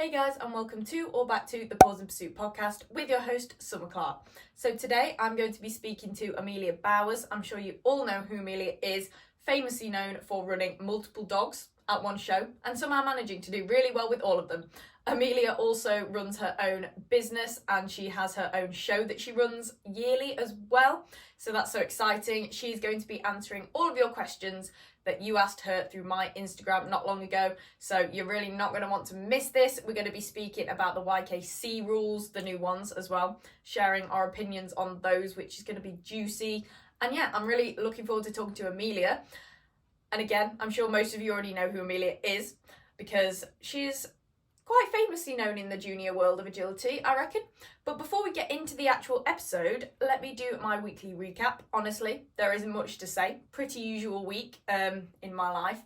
Hey guys, and welcome to or back to the Paws and Pursuit podcast with your host, Summer Clark. So today I'm going to be speaking to Emilia Bowers. I'm sure you all know who Emilia is, famously known for running multiple dogs at one show and somehow managing to do really well with all of them. Emilia also runs her own business and she has her own show that she runs yearly as well. So that's so exciting. She's going to be answering all of your questions that you asked her through my Instagram not long ago. So you're really not going to want to miss this. We're going to be speaking about the YKC rules, the new ones as well, sharing our opinions on those, which is going to be juicy. And yeah, I'm really looking forward to talking to Emilia. And again, I'm sure most of you already know who Emilia is because she's quite famously known in the junior world of agility, I reckon. But before we get into the actual episode, let me do my weekly recap. Honestly, there isn't much to say. Pretty usual week in my life.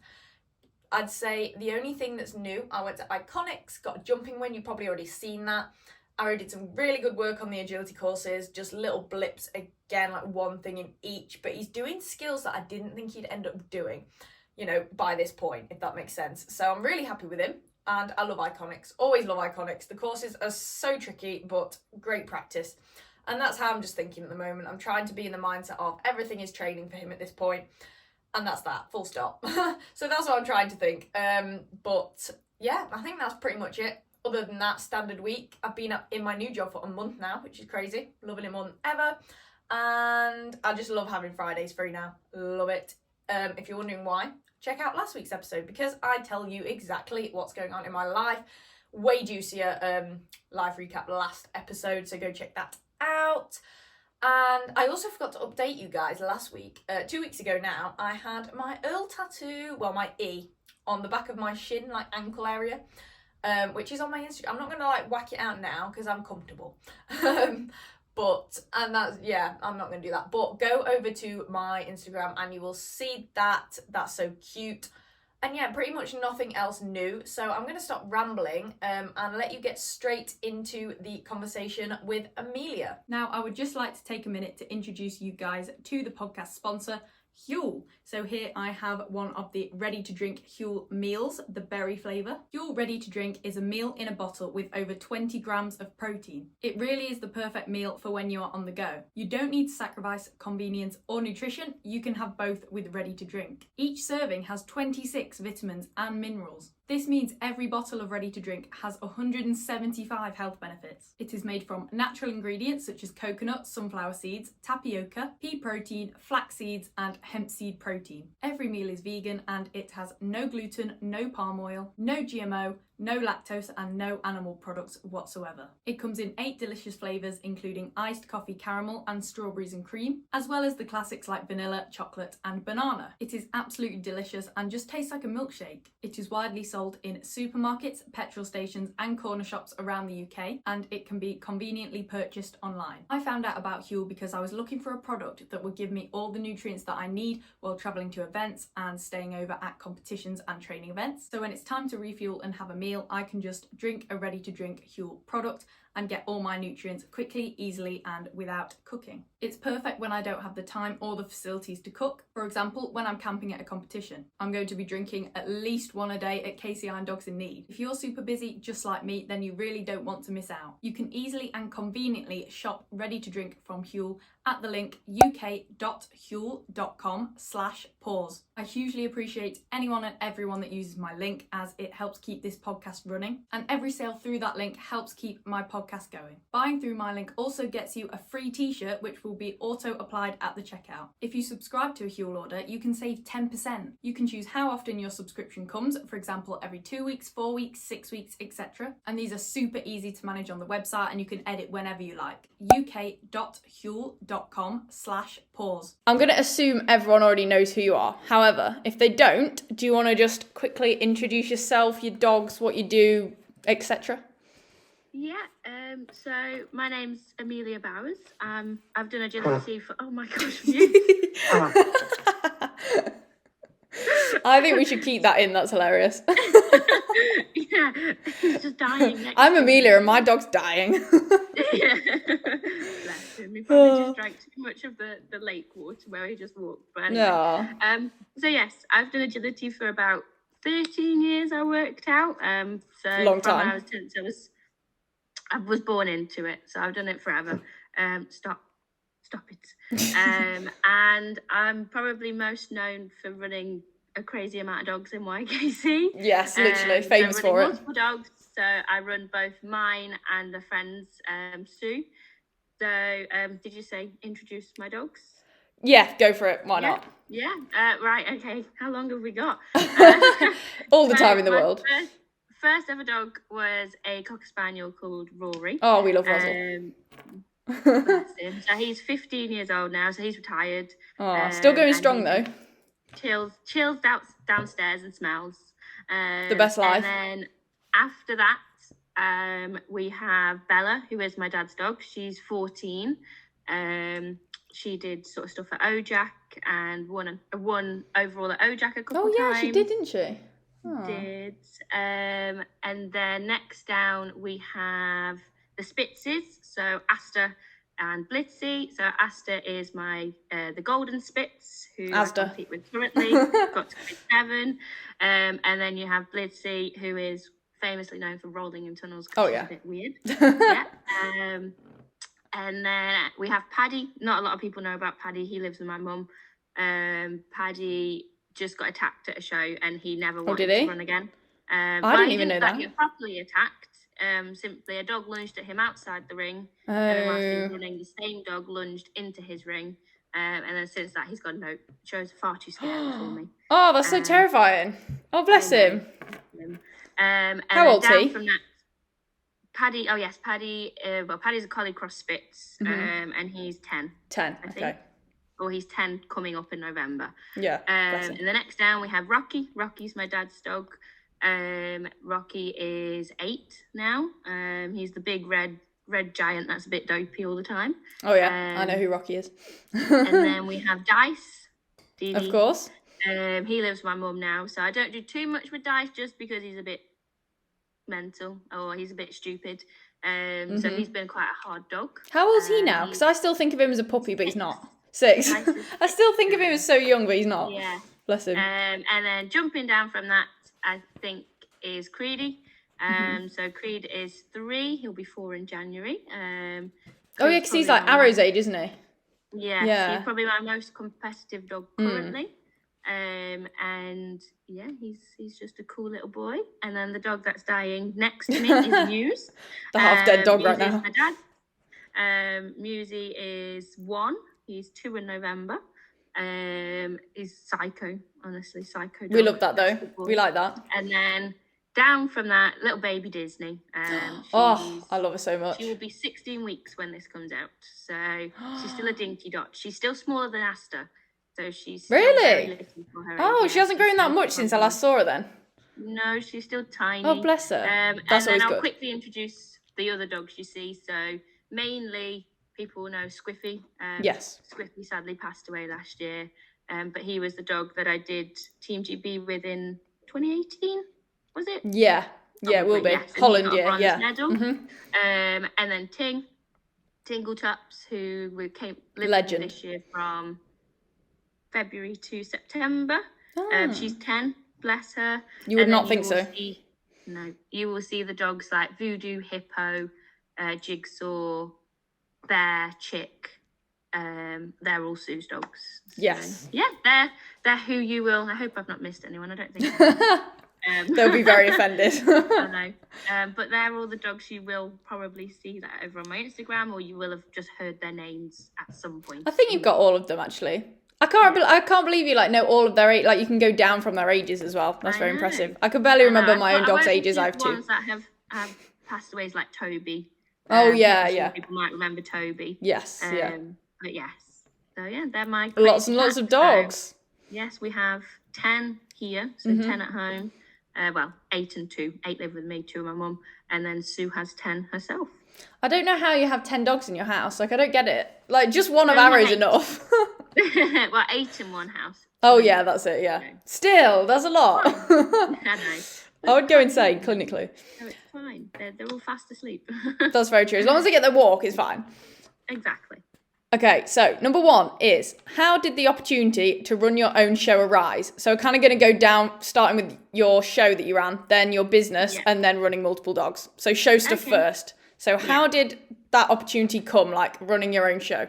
I'd say the only thing that's new, I went to Iconics, got a jumping win. You've probably already seen that. I already did some really good work on the agility courses, just little blips again, like one thing in each. But he's doing skills that I didn't think he'd end up doing, by this point, if that makes sense. So I'm really happy with him. And I love Iconics, always love Iconics. The courses are so tricky, but great practice. And that's how I'm just thinking at the moment. I'm trying to be in the mindset of everything is training for him at this point. And that's that, full stop. So that's what I'm trying to think. But yeah, I think that's pretty much it. Other than that, standard week. I've been up in my new job for a month now, which is crazy. Loving it more than ever. And I just love having Fridays free now. Love it. If you're wondering why, check out last week's episode because I tell you exactly what's going on in my life. Way juicier live recap last episode, so go check that out. And I also forgot to update you guys last week. 2 weeks ago now, I had my Earl tattoo, well, my E, on the back of my shin, like ankle area, which is on my Instagram. I'm not going to whack it out now because I'm comfortable. I'm not going to do that. But go over to my Instagram and you will see that. That's so cute. And yeah, pretty much nothing else new. So I'm going to stop rambling and let you get straight into the conversation with Emilia. Now, I would just like to take a minute to introduce you guys to the podcast sponsor, Huel. So here I have one of the ready-to-drink Huel meals, the berry flavour. Huel ready-to-drink is a meal in a bottle with over 20 grams of protein. It really is the perfect meal for when you are on the go. You don't need to sacrifice convenience or nutrition, you can have both with ready-to-drink. Each serving has 26 vitamins and minerals. This means every bottle of ready-to-drink has 175 health benefits. It is made from natural ingredients such as coconut, sunflower seeds, tapioca, pea protein, flax seeds, and hemp seed protein. Every meal is vegan and it has no gluten, no palm oil, no GMO, no lactose and no animal products whatsoever. It comes in 8 delicious flavours including iced coffee caramel and strawberries and cream, as well as the classics like vanilla, chocolate and banana. It is absolutely delicious and just tastes like a milkshake. It is widely sold in supermarkets, petrol stations and corner shops around the UK, and it can be conveniently purchased online. I found out about Huel because I was looking for a product that would give me all the nutrients that I need while travelling to events and staying over at competitions and training events. So when it's time to refuel and have a meal, I can just drink a ready-to-drink Huel product and get all my nutrients quickly, easily and without cooking. It's perfect when I don't have the time or the facilities to cook. For example, when I'm camping at a competition, I'm going to be drinking at least one a day at KCI and Dogs in Need. If you're super busy, just like me, then you really don't want to miss out. You can easily and conveniently shop ready to drink from Huel at the link uk.huel.com/pause. I hugely appreciate anyone and everyone that uses my link as it helps keep this podcast running, and every sale through that link helps keep my podcast going. Buying through my link also gets you a free t-shirt which will be auto applied at the checkout. If you subscribe to a Huel order, you can save 10%. You can choose how often your subscription comes, for example every 2 weeks, 4 weeks, 6 weeks, etc. And these are super easy to manage on the website and you can edit whenever you like. uk.huel.com/pause. I'm going to assume everyone already knows who you are. However, if they don't, do you want to just quickly introduce yourself, your dogs, what you do, etc.? Yeah, so my name's Emilia Bowers. I've done agility for, oh my gosh, you. I think we should keep that in, that's hilarious. Yeah, he's just dying. I'm Emilia and my dog's dying. Yeah. Bless him. He probably just drank too much of the lake water where he just walked. But anyway. No. So yes, I've done agility for about 13 years I worked out. So Long from when time. I was 10, so I was born into it, so I've done it forever. Stop it. And I'm probably most known for running a crazy amount of dogs in YKC. Yes, literally famous so for it. Multiple dogs. So I run both mine and a friend's, Sue. So did you say introduce my dogs? Yeah, go for it. Why Yeah. not? Yeah. Right. Okay. How long have we got? All the So time in the my world. First ever dog was a Cocker Spaniel called Rory. Oh, we love Russell. Bless him. So he's 15 years old now, so he's retired. Oh, still going and strong he though. Chills downstairs and smells. The best life. And then after that, we have Bella, who is my dad's dog. She's 14. She did sort of stuff at OJAC and won overall at OJAC a couple times. Oh yeah, she did, didn't she? Oh. Did. And then next down we have the Spitzes, so Asta and Blitzy. So Asta is the golden Spitz who Asta. I compete with currently. Got to grade 7. And then you have Blitzy, who is famously known for rolling in tunnels. Oh she's yeah. a bit weird. Yeah. And then we have Paddy. Not a lot of people know about Paddy. He lives with my mum. Paddy just got attacked at a show and he never wanted to run again. I didn't even know that. He got properly attacked. Simply a dog lunged at him outside the ring. Oh. And whilst he was running, the same dog lunged into his ring. And then since that, he's gone, no, shows far too scary for me. Oh, that's so terrifying. Oh, bless him. And how old is he? From that, Paddy, oh yes, Paddy, Paddy's a Collie Cross Spitz, and he's 10. 10, okay. Or he's 10 coming up in November. Yeah. And the next down we have Rocky. Rocky's my dad's dog. Rocky is 8 now. He's the big red giant that's a bit dopey all the time. Oh yeah, I know who Rocky is. And then we have Dice. Dee Dee. Of course. He lives with my mum now, so I don't do too much with Dice just because he's a bit mental or he's a bit stupid. So he's been quite a hard dog. How old's he now? Because I still think of him as a puppy, but he's not. 6. I still think of him as so young, but he's not. Yeah. Bless him. And then jumping down from that, I think, is Creedy. So Creed is 3. He'll be 4 in January. Oh yeah, because he's like Arrow's age, isn't he? Yeah. He's probably my most competitive dog currently. And yeah, he's just a cool little boy. And then the dog that's dying next to me is Muse. The half-dead dog Muse right now. Is my dad. Musey is 1. He's 2 in November. He's psycho, honestly, psycho dog. We love that though. We like that. And then down from that, little baby Disney. I love her so much. She will be 16 weeks when this comes out. So she's still a dinky dot. She's still smaller than Asta. So she's still very little for her age. She hasn't grown that much since I last saw her then. No, she's still tiny. Oh, bless her. That's and then always I'll good. quickly introduce the other dogs you see. So mainly people know Squiffy. Yes. Squiffy sadly passed away last year. But he was the dog that I did Team GB with in 2018, was it? Yeah. Yeah, it will be. Yes, Holland, yeah. Medal. And then Tingletops, who lived Legend. this year from February to September. She's 10, bless her. You would not think so. You will see the dogs like Voodoo, Hippo, Jigsaw, Bear, Chick. They're all Sue's dogs. So, yes. Yeah, they're who you will. I hope I've not missed anyone. I don't think so. They'll be very offended. I know. But they're all the dogs you will probably see that over on my Instagram, or you will have just heard their names at some point. I think you've got all of them actually. I can't believe you know all of their age. Like you can go down from their ages as well. That's very impressive. I can barely remember my own dog's ages. I have 2. Ones that have passed away is like Toby. Oh yeah. People might remember Toby. Yes. But yes. So yeah, they're my lots and lots of dogs. So, yes, we have 10 here, so 10 at home. 8 and 2. 8 live with me, 2 with my mum, and then Sue has 10 herself. I don't know how you have 10 dogs in your house. Like I don't get it. Like just one of Arrow's enough. 8 in one house. Oh yeah, that's it. Yeah. Still, that's a lot. I know. I would go insane clinically. No, it's fine. They're all fast asleep. That's very true. As long as they get their walk, it's fine. Exactly. Okay, so number one is, how did the opportunity to run your own show arise? So kind of going to go down, starting with your show that you ran, then your business, and then running multiple dogs. So show stuff first. So how did that opportunity come, like running your own show?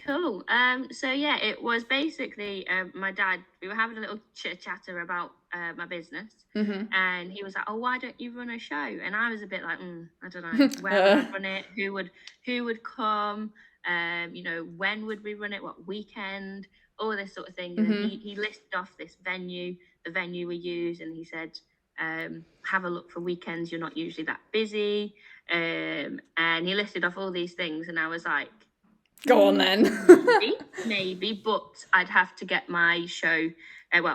Cool. So yeah, it was basically my dad. We were having a little chatter about my business, and he was like, "Oh, why don't you run a show?" And I was a bit like, "I don't know, where would I run it? Who would come? When would we run it? What weekend? All this sort of thing." And then he listed off this venue, the venue we use, and he said, "Have a look for weekends. You're not usually that busy." And he listed off all these things, and I was like, go on then. maybe, but I'd have to get my show,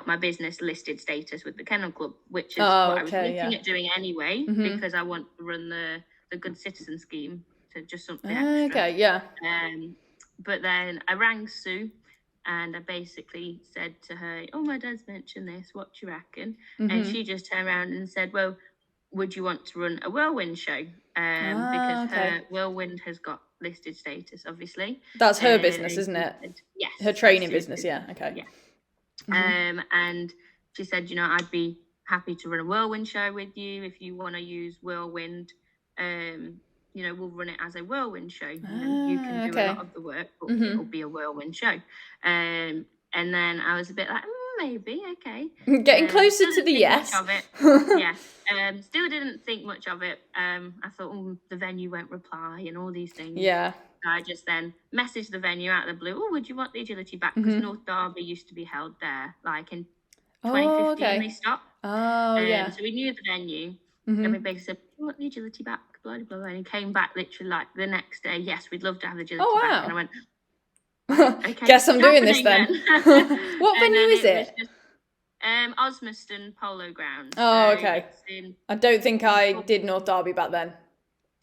my business listed status with the Kennel Club, which is what I was looking at doing anyway, because I want to run the Good Citizen scheme, to just something extra. Okay, yeah. But then I rang Sue, and I basically said to her, "Oh, my dad's mentioned this. What do you reckon?" And she just turned around and said, "Well, would you want to run a whirlwind show?" Because her whirlwind has got listed status, obviously. That's her business, isn't it? Yes. Her training business, yeah. Okay. Yeah. And she said, I'd be happy to run a whirlwind show with you if you want to use whirlwind. We'll run it as a whirlwind show. You can do a lot of the work, but it'll be a whirlwind show. And then I was a bit like, maybe, okay. Getting closer to the yes. Of it. Yeah. Still didn't think much of it. I thought, the venue won't reply and all these things. Yeah. I just then messaged the venue out of the blue. "Oh, would you want the agility back?" Because North Derby used to be held there, like in 2015 they stopped. So we knew the venue, and we basically said, "We want the agility back," blah, blah, blah. And he came back literally like the next day, "Yes, we'd love to have the agility back." And I went, "Okay, guess I'm doing this then." What venue is it? Osmaston Polo Grounds. Oh, okay. I don't think I did North Derby back then,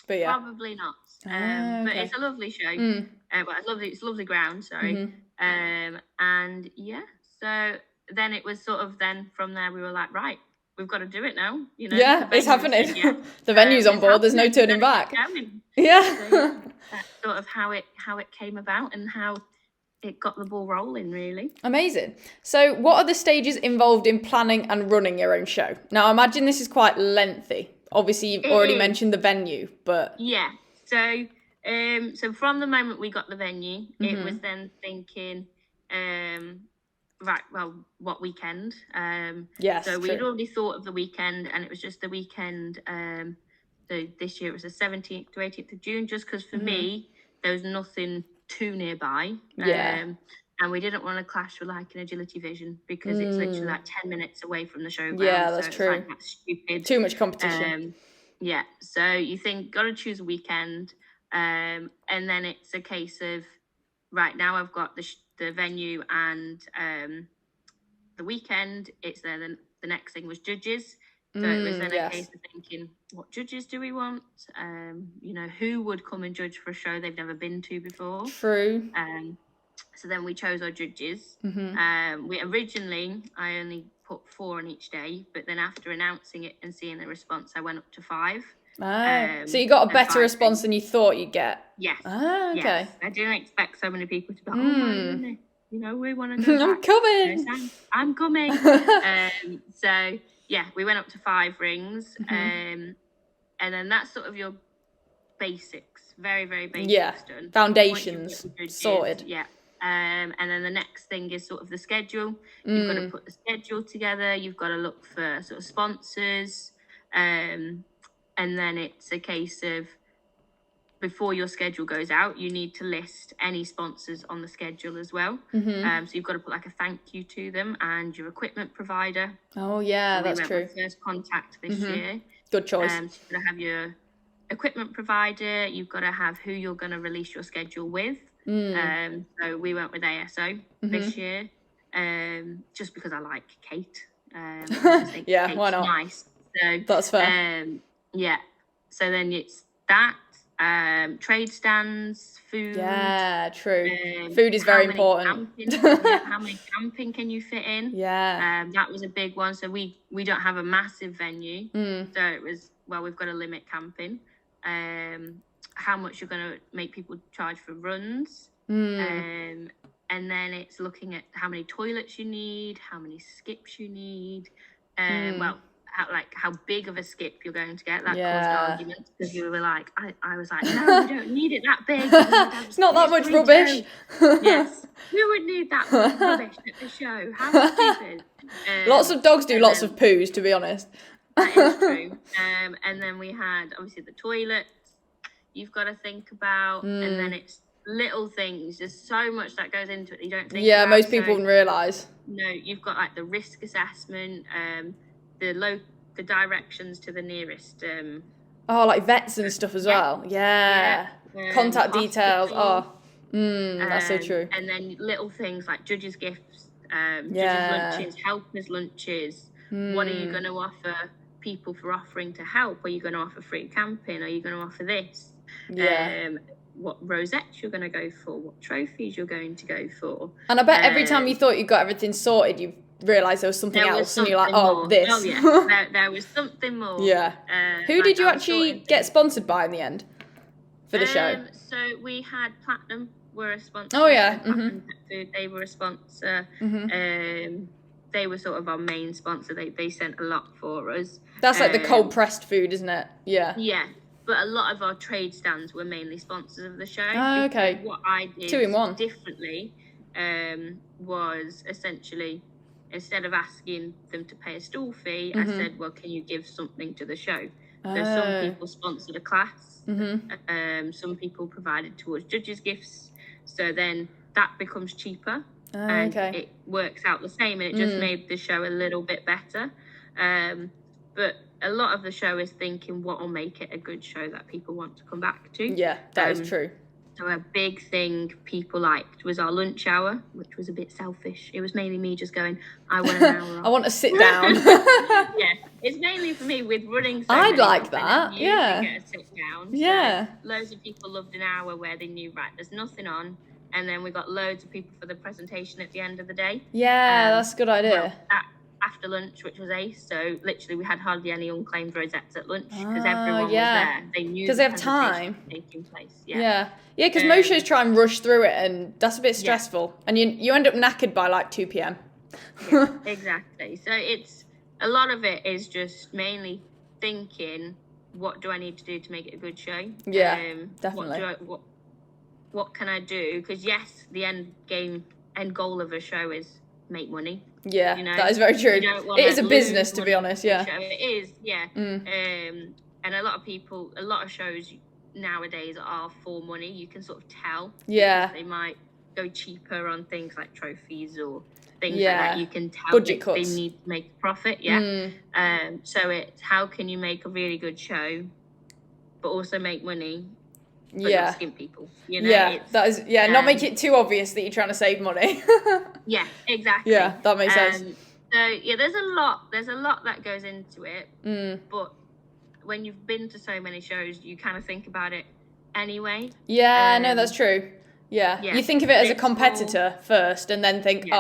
but yeah. Probably not. But it's a lovely show. It's a lovely ground, sorry. And yeah, so then it was sort of, then from there we were like, right, we've got to do it now. Yeah, it's happening. The venue's on board. There's no turning back. Yeah. So that's sort of how it came about and how it got the ball rolling, really. Amazing. So what are the stages involved in planning and running your own show? Now, I imagine this is quite lengthy. Obviously, you've already mentioned the venue, but... Yeah. So from the moment we got the venue, it was then thinking, what weekend? Yes, so we'd already thought of the weekend, and it was just the weekend. So this year it was the 17th to 18th of June, just because for me, there was nothing too nearby. And we didn't want to clash with like an Agility Vision, because it's literally like 10 minutes away from the showground. Yeah, that's true. It's like, that's stupid. Too much competition. Yeah, so you think, got to choose a weekend, and then it's a case of, right, now I've got the venue and the weekend. It's then the next thing was judges. So it was then a case of thinking, what judges do we want? Who would come and judge for a show they've never been to before? True. So then we chose our judges. We originally, I only put 4 on each day, but then after announcing it and seeing the response, I went up to 5. So you got a better response than you thought you'd get? Yes. Okay. Yes. I didn't expect so many people to be like, "Oh my goodness, we want to go I'm back." coming. I'm coming. So yeah, we went up to 5 rings, and then that's sort of your basics, very, very basics done. Foundations sorted. Yeah. And then the next thing is sort of the schedule. You've got to put the schedule together. You've got to look for sort of sponsors. And then it's a case of, before your schedule goes out, you need to list any sponsors on the schedule as well. So you've got to put like a thank you to them and your equipment provider. Oh yeah, that's true. With First Contact this year. Good choice. So you've got to have your equipment provider. You've got to have who you're going to release your schedule with. So we went with ASO this year, just because I like Kate. Yeah, Kate's why not? Nice. So that's fair. Yeah. So then it's that. Trade stands, food. Yeah, true. Food is very important. How many camping can you fit in? Yeah. That was a big one. So we don't have a massive venue, so it was, we've got to limit camping. How much you're going to make people charge for runs. And then it's looking at how many toilets you need, how many skips you need, well, how big of a skip you're going to get. That caused arguments because we were like, I was like, no, we don't need it that big. It's not that much rubbish. Yes, who would need that much rubbish at the show? How stupid. Lots of dogs do lots of poos, to be honest. That is true. And then we had obviously the toilets you've got to think about, and then it's little things. There's so much that goes into it. You don't think. Yeah, about. most people wouldn't realise. No, you've got like the risk assessment, the directions to the nearest. Like vets and stuff as well. Yeah. Contact details. That's so true. And then little things like judges' gifts, judges' lunches, helpers' lunches. What are you going to offer people for offering to help? Are you going to offer free camping? Are you going to offer this? What rosettes you're going to go for? What trophies you're going to go for? And I bet every time you thought you got everything sorted, you realised there was something else, and you're like, more. This. Oh yeah, there was something more. Yeah. Who did you actually get sponsored by in the end for the show? So we had Platinum were a sponsor. Oh yeah. Platinum Pet Food, they were a sponsor. They were sort of our main sponsor. They sent a lot for us. That's like the cold pressed food, isn't it? Yeah. Yeah. But a lot of our trade stands were mainly sponsors of the show. Oh, okay. What I did 2 in 1 differently was essentially, instead of asking them to pay a stall fee, I said, well, can you give something to the show? So some people sponsored a class. Some people provided towards judges' gifts. So then that becomes cheaper. And it works out the same. And it just made the show a little bit better. But a lot of the show is thinking what will make it a good show that people want to come back to. Yeah, that is true. So a big thing people liked was our lunch hour, which was a bit selfish. It was mainly me just going, I want an hour off. I want to sit down. Yeah, it's mainly for me with running. I'd like that. You get to sit down. Yeah. So loads of people loved an hour where they knew, right, there's nothing on. And then we got loads of people for the presentation at the end of the day. Yeah, that's a good idea. Well, after lunch, which was ace, so literally we had hardly any unclaimed rosettes at lunch because everyone was there. They knew because they have time taking place. Yeah, because most shows try and rush through it, and that's a bit stressful, and you end up knackered by like 2 p.m. Yeah, exactly. So it's a lot of it is just mainly thinking, what do I need to do to make it a good show? Yeah, definitely. What can I do? Because yes, the end goal of a show is make money. Yeah, that is very true. It is a business, to be honest. Yeah, it is. Yeah, and a lot of shows nowadays are for money. You can sort of tell. Yeah, they might go cheaper on things like trophies or things like that. You can tell budget cuts. They need to make a profit. Yeah, so it's how can you make a really good show, but also make money. But not skimp people, you know. Yeah, that is. Yeah, not make it too obvious that you're trying to save money. Yeah, exactly. Yeah, that makes sense. So yeah, there's a lot that goes into it. But when you've been to so many shows, you kind of think about it anyway. Yeah, no, that's true. Yeah, you think of it as a competitor first, and then think,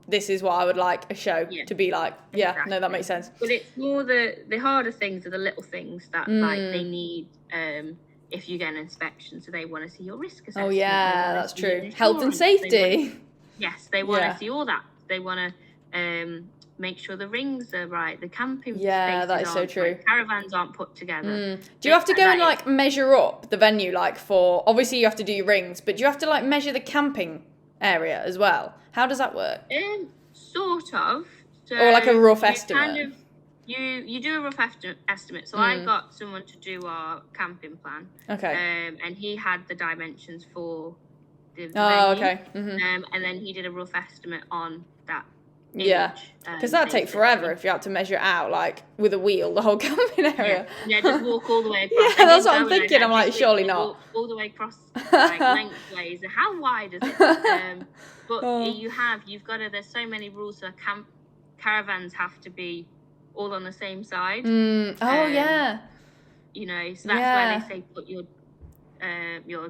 this is what I would like a show to be like. Yeah, exactly. No, that makes sense. But it's more the harder things are the little things that like they need. If you get an inspection, so they want to see your risk assessment. Oh yeah, that's true. Health and safety. They want to see all that. They want to make sure the rings are right, the camping spaces that is so true. Caravans aren't put together. Do you have to go and like measure up the venue, like for obviously you have to do your rings, but do you have to like measure the camping area as well? How does that work? Sort of. So or like a rough estimate. You do a rough estimate. So I got someone to do our camping plan. Okay. And he had the dimensions for the venue. Oh, okay. And then he did a rough estimate on that image. Yeah. Because that'd take forever if you had to measure it out, like, with a wheel, the whole camping area. Yeah, just walk all the way across. Yeah, that's what I'm thinking. I'm like, surely not. All the way across, like, lengthways. How wide is it? But you've got to, there's so many rules. So caravans have to be all on the same side. Yeah. You know, so that's why they say put your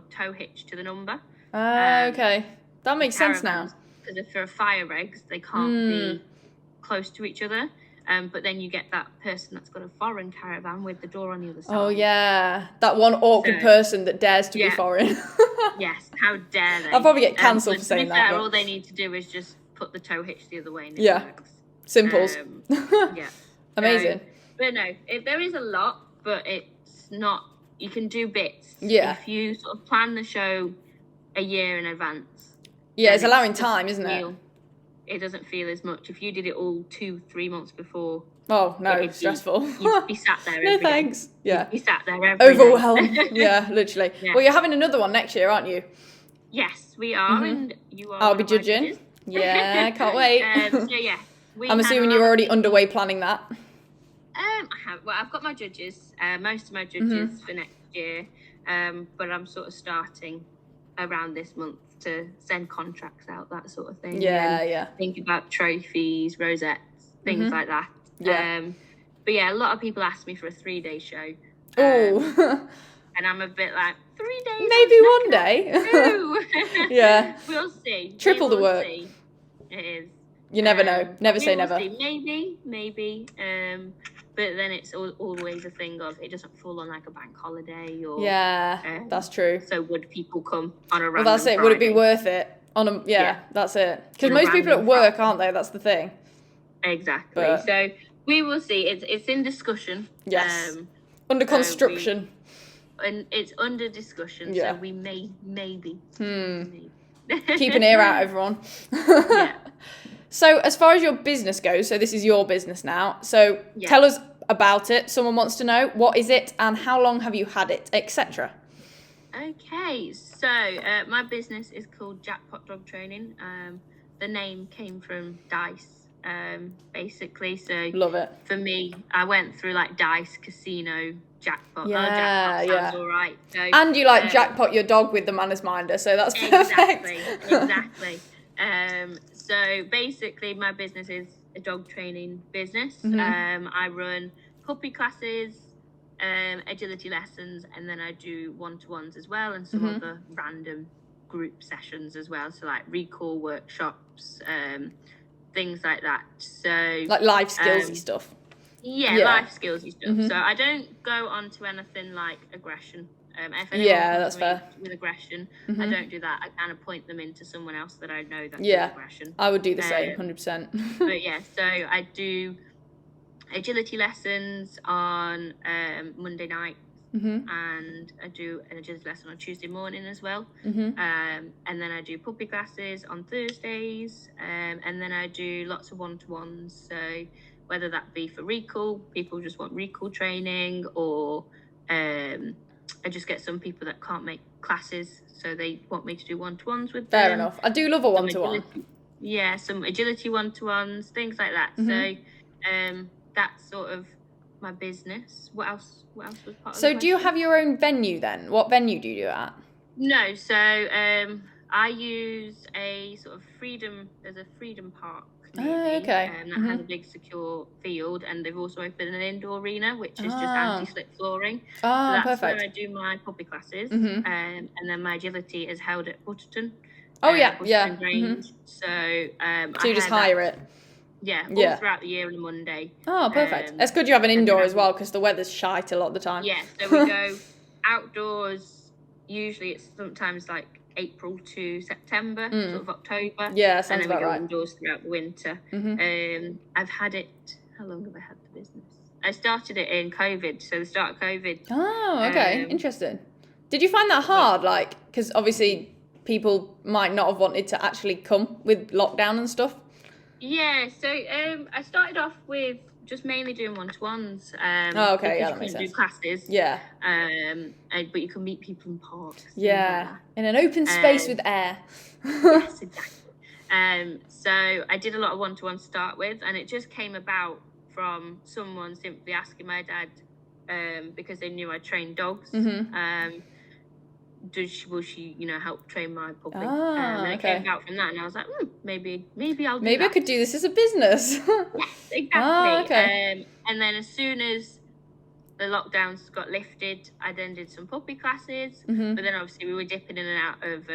tow hitch to the number. Okay. That makes sense now. Because if for fire regs, they can't be close to each other. But then you get that person that's got a foreign caravan with the door on the other side. Oh, yeah. That one awkward person that dares to be foreign. Yes, how dare they? I'll probably get cancelled but for saying to be fair, that. all they need to do is just put the tow hitch the other way. And Yeah. it works. Simples. Yeah. Amazing. But no, there is a lot, but it's not. You can do bits. Yeah. If you sort of plan the show a year in advance. Yeah, it's allowing doesn't time, isn't it? It doesn't feel as much. If you did it all 2-3 months before. Oh no, stressful. You'd be sat there every No day. thanks. Yeah. You'd be sat there every day. Overwhelmed. Yeah, literally. Yeah. Well, you're having another one next year, aren't you? Yes, we are, and you are. I'll be judging. Yeah, can't wait. So yeah, I'm assuming you're already underway planning that. I have. Well, I've got my judges. Most of my judges for next year. But I'm sort of starting around this month to send contracts out, that sort of thing. Yeah, yeah. Think about trophies, rosettes, things like that. Yeah. But yeah, a lot of people ask me for a 3-day show. Oh. And I'm a bit like, 3 days? Maybe one day. No. Yeah. We'll see. Triple the work. See. It is. You never know. Never say never. See. Maybe. But then it's always a thing of it doesn't fall on like a bank holiday or. Yeah, that's true. So would people come on a random Well, that's it. Friday? Would it be worth it? That's it. Because most people at work, aren't they? That's the thing. Exactly. But... So we will see. It's in discussion. Yes. Under construction. And it's under discussion. Yeah. So we maybe. Keep an ear out, everyone. Yeah. So as far as your business goes, so this is your business now. So tell us about it. Someone wants to know, what is it and how long have you had it, etc. Okay, so my business is called Jackpot Dog Training. The name came from dice, basically. So love it. For me, I went through like dice, casino, jackpot. Yeah, jackpot sounds all right. So, and you like jackpot your dog with the manners minder, so that's perfect. Exactly. So basically, my business is a dog training business. I run puppy classes, agility lessons, and then I do one-to-ones as well, and some other random group sessions as well. So like recall workshops, things like that. So like life skillsy stuff. Yeah, life skillsy stuff. So I don't go on to anything like aggression. If that's fair. With aggression, I don't do that. I kind of point them into someone else that I know that's aggression. I would do the same, 100%. But yeah, so I do agility lessons on Monday night, and I do an agility lesson on Tuesday morning as well. And then I do puppy classes on Thursdays, and then I do lots of one-to-ones. So whether that be for recall, people just want recall training, or I just get some people that can't make classes, so they want me to do one-to-ones with them. Fair enough. I do love a one-to-one. Yeah, some agility one-to-ones, things like that. So that's sort of my business. What else was part of the question? So do you have your own venue then? What venue do you do it at? No, so I use a sort of there's a freedom park near me, okay. That has a big secure field, and they've also opened an indoor arena, which is just anti-slip flooring. So that's perfect. where I do my puppy classes, and then my agility is held at Butterton. Butterton Grange. So you just hire it? Yeah, all throughout the year on a Monday. Oh, perfect. It's good you have an indoor as well, because the weather's shite a lot of the time. Yeah, so we go outdoors. Usually it's sometimes like April to September, sort of October. Yeah, sounds about right. And then we go indoors throughout the winter. I've had it, how long have I had the business? I started it in COVID, so the start of COVID. Oh, okay, interesting. Did you find that hard, because obviously people might not have wanted to actually come with lockdown and stuff? Yeah, so I started off with just mainly doing one-to-ones. Okay, yeah, that makes sense. Do classes. Yeah. But you can meet people in parks. Yeah, in an open space with air. Yes, exactly. So I did a lot of one-to-ones to start with, and it just came about from someone simply asking my dad, because they knew I trained dogs, will she help train my puppy? And it came out from that, and I was like, maybe I'll do maybe that. I could do this as a business. Yes, exactly. Okay. And then as soon as the lockdowns got lifted, I then did some puppy classes, but then obviously we were dipping in and out of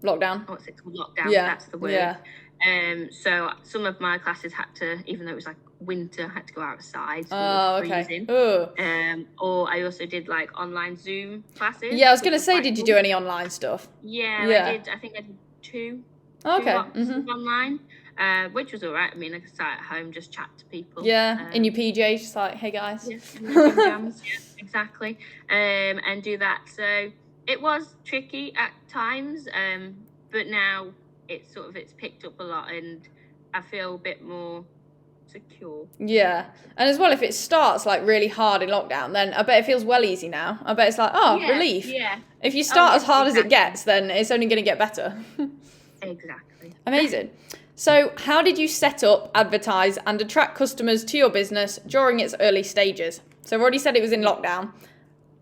Lockdown. What's it called? Lockdown. Yeah, That's the word. Yeah. So some of my classes had to, even though it was like winter, had to go outside. So Oh, it was okay. freezing. Oh. Or I also did like online Zoom classes. Yeah, I was going to which say, quite did you cool. do any online stuff? Yeah, Yeah. I did. I think I did two Okay. lots of online, which was all right. I mean, I could sit at home, just chat to people. Yeah, in your PJs, just like, hey guys. Yeah, in the gym jams. Yeah, exactly. And do that. So it was tricky at times, but now it's picked up a lot, and I feel a bit more secure. Yeah, and as well, if it starts like really hard in lockdown, then I bet it feels well easy now. I bet it's like, relief. Yeah. If you start as hard as it exactly. gets, then it's only going to get better. Exactly. Amazing. So, how did you set up, advertise, and attract customers to your business during its early stages? So, I've already said it was in lockdown.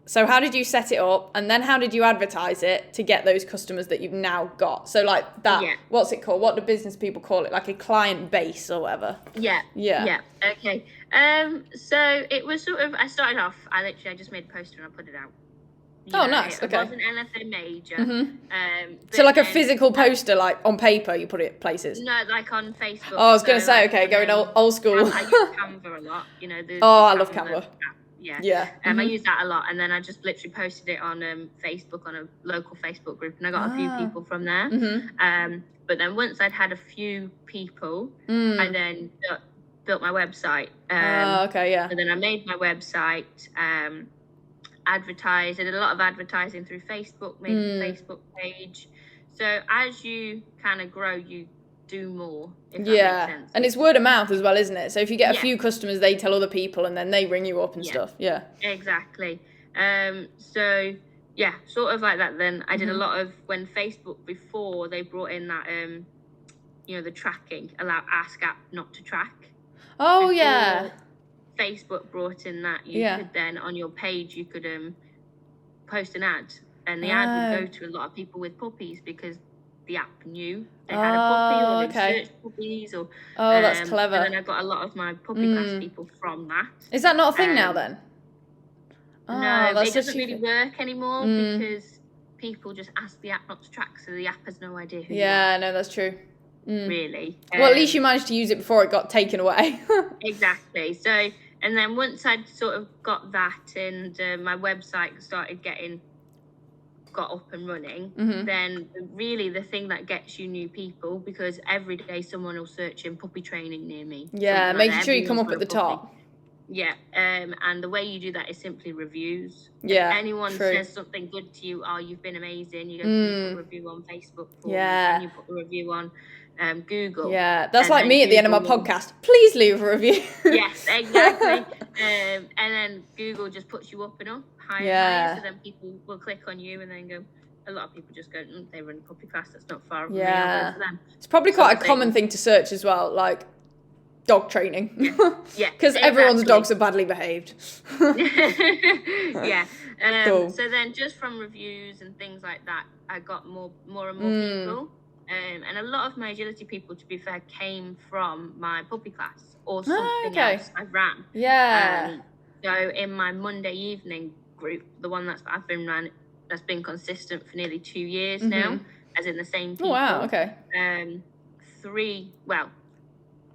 So, how did you set it up, and then how did you advertise it to get those customers that you've now got? So, like that, what's it called? What do business people call it? Like a client base or whatever? Yeah. Okay. So it was I started off, I just made a poster and I put it out. Nice. It Okay. wasn't anything major. So like a physical poster, like on paper, you put it places? No, like on Facebook. Oh, I was going to say, okay, going old school. I use Canva a lot, I love Canva. Yeah. I use that a lot, and then I just literally posted it on Facebook, on a local Facebook group, and I got a few people from there. But then once I'd had a few people, I then built my website. Okay, yeah. So then I made my website, advertised. I did a lot of advertising through Facebook, made a Facebook page. So as you kind of grow, you do more, if that makes sense. And it's word of mouth as well, isn't it? So if you get a few customers, they tell other people and then they ring you up and stuff. Yeah. Exactly. So yeah, sort of like that. Then I did a lot of, when Facebook, before they brought in that the tracking, ask app not to track. Oh, before Facebook brought in that, you could then on your page you could post an ad, and the ad would go to a lot of people with puppies because the app knew they had a puppy, or they searched puppies, or that's clever. And then I got a lot of my puppy class people from that. Is that not a thing now then? No, it doesn't really work anymore because people just ask the app not to track, so the app has no idea who you are. No, that's true. Really. Well, at least you managed to use it before it got taken away. Exactly. So, and then once I'd sort of got that, and my website got up and running, then really the thing that gets you new people, because every day someone will search in puppy training near me. Making sure you come up at the top. Yeah, and the way you do that is simply reviews. Yeah, if anyone says something good to you, you've been amazing, you go put a review on Facebook for me, and you put a review on Google. Yeah, that's like me at the end of my podcast. Please leave a review. Yes, exactly. And then Google just puts you up and up, higher and higher, so then people will click on you and then go. A lot of people just go, they run a puppy class, that's not far from me, I'll go to them. It's probably quite a common thing to search as well, like dog training. Yeah, because everyone's dogs are badly behaved. Yeah. Cool. So then just from reviews and things like that, I got more and more people. And a lot of my agility people, to be fair, came from my puppy class or something else I ran. Yeah. So in my Monday evening group, the one that's been consistent for nearly 2 years now, as in the same people. Oh, wow, okay.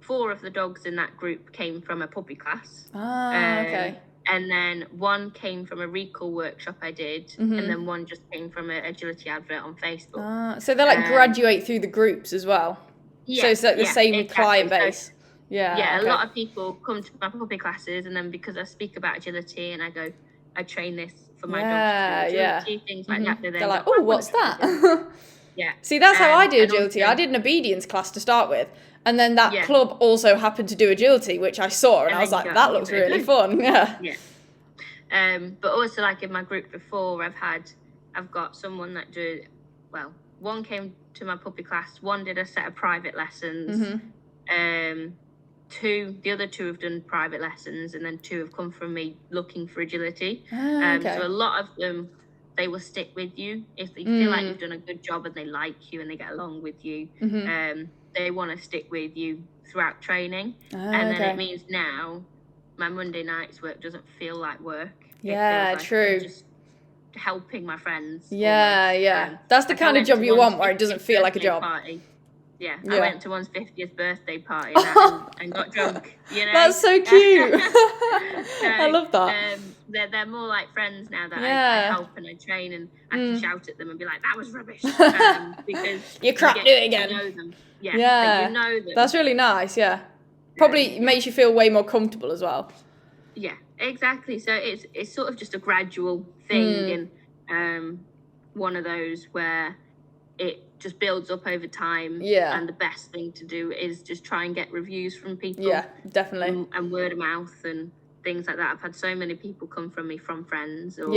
4 of the dogs in that group came from a puppy class. Okay. And then 1 came from a recall workshop I did, and then 1 just came from an agility advert on Facebook. So they like graduate through the groups as well. Yeah, so it's like the same exactly. client base. So, a lot of people come to my puppy classes, and then because I speak about agility and I train this for my dogs to do agility, things like that. They're like, oh, what's that? Yeah. See, that's how I do agility. I did an obedience class to start with. And then that club also happened to do agility, which I saw, and I was like, that looks really fun. Yeah. But also, like in my group before, I've got someone that one came to my puppy class, 1 did a set of private lessons, the other 2 have done private lessons, and then 2 have come from me looking for agility. So a lot of them, they will stick with you if they feel like you've done a good job and they like you and they get along with you. They want to stick with you throughout training, and then it means now my Monday night's work doesn't feel like work. Yeah, true. I'm just helping my friends. That's the kind of job you want, where it doesn't feel like a job. Yeah, Yeah. I went to one's 50th birthday party and got drunk, you know. That's so cute. I love that. They're more like friends now that I Yeah. help and I train, and I can shout at them and be like, that was rubbish. Because You can't do it again. You know them. Yeah. Yeah. Like, you know them. That's really nice, yeah. Probably makes you feel way more comfortable as well. Yeah, exactly. So it's sort of just a gradual thing, and one of those where it just builds up over time. Yeah. And the best thing to do is just try and get reviews from people. Yeah, definitely. And word of mouth and things like that. I've had so many people come from me from friends. Or,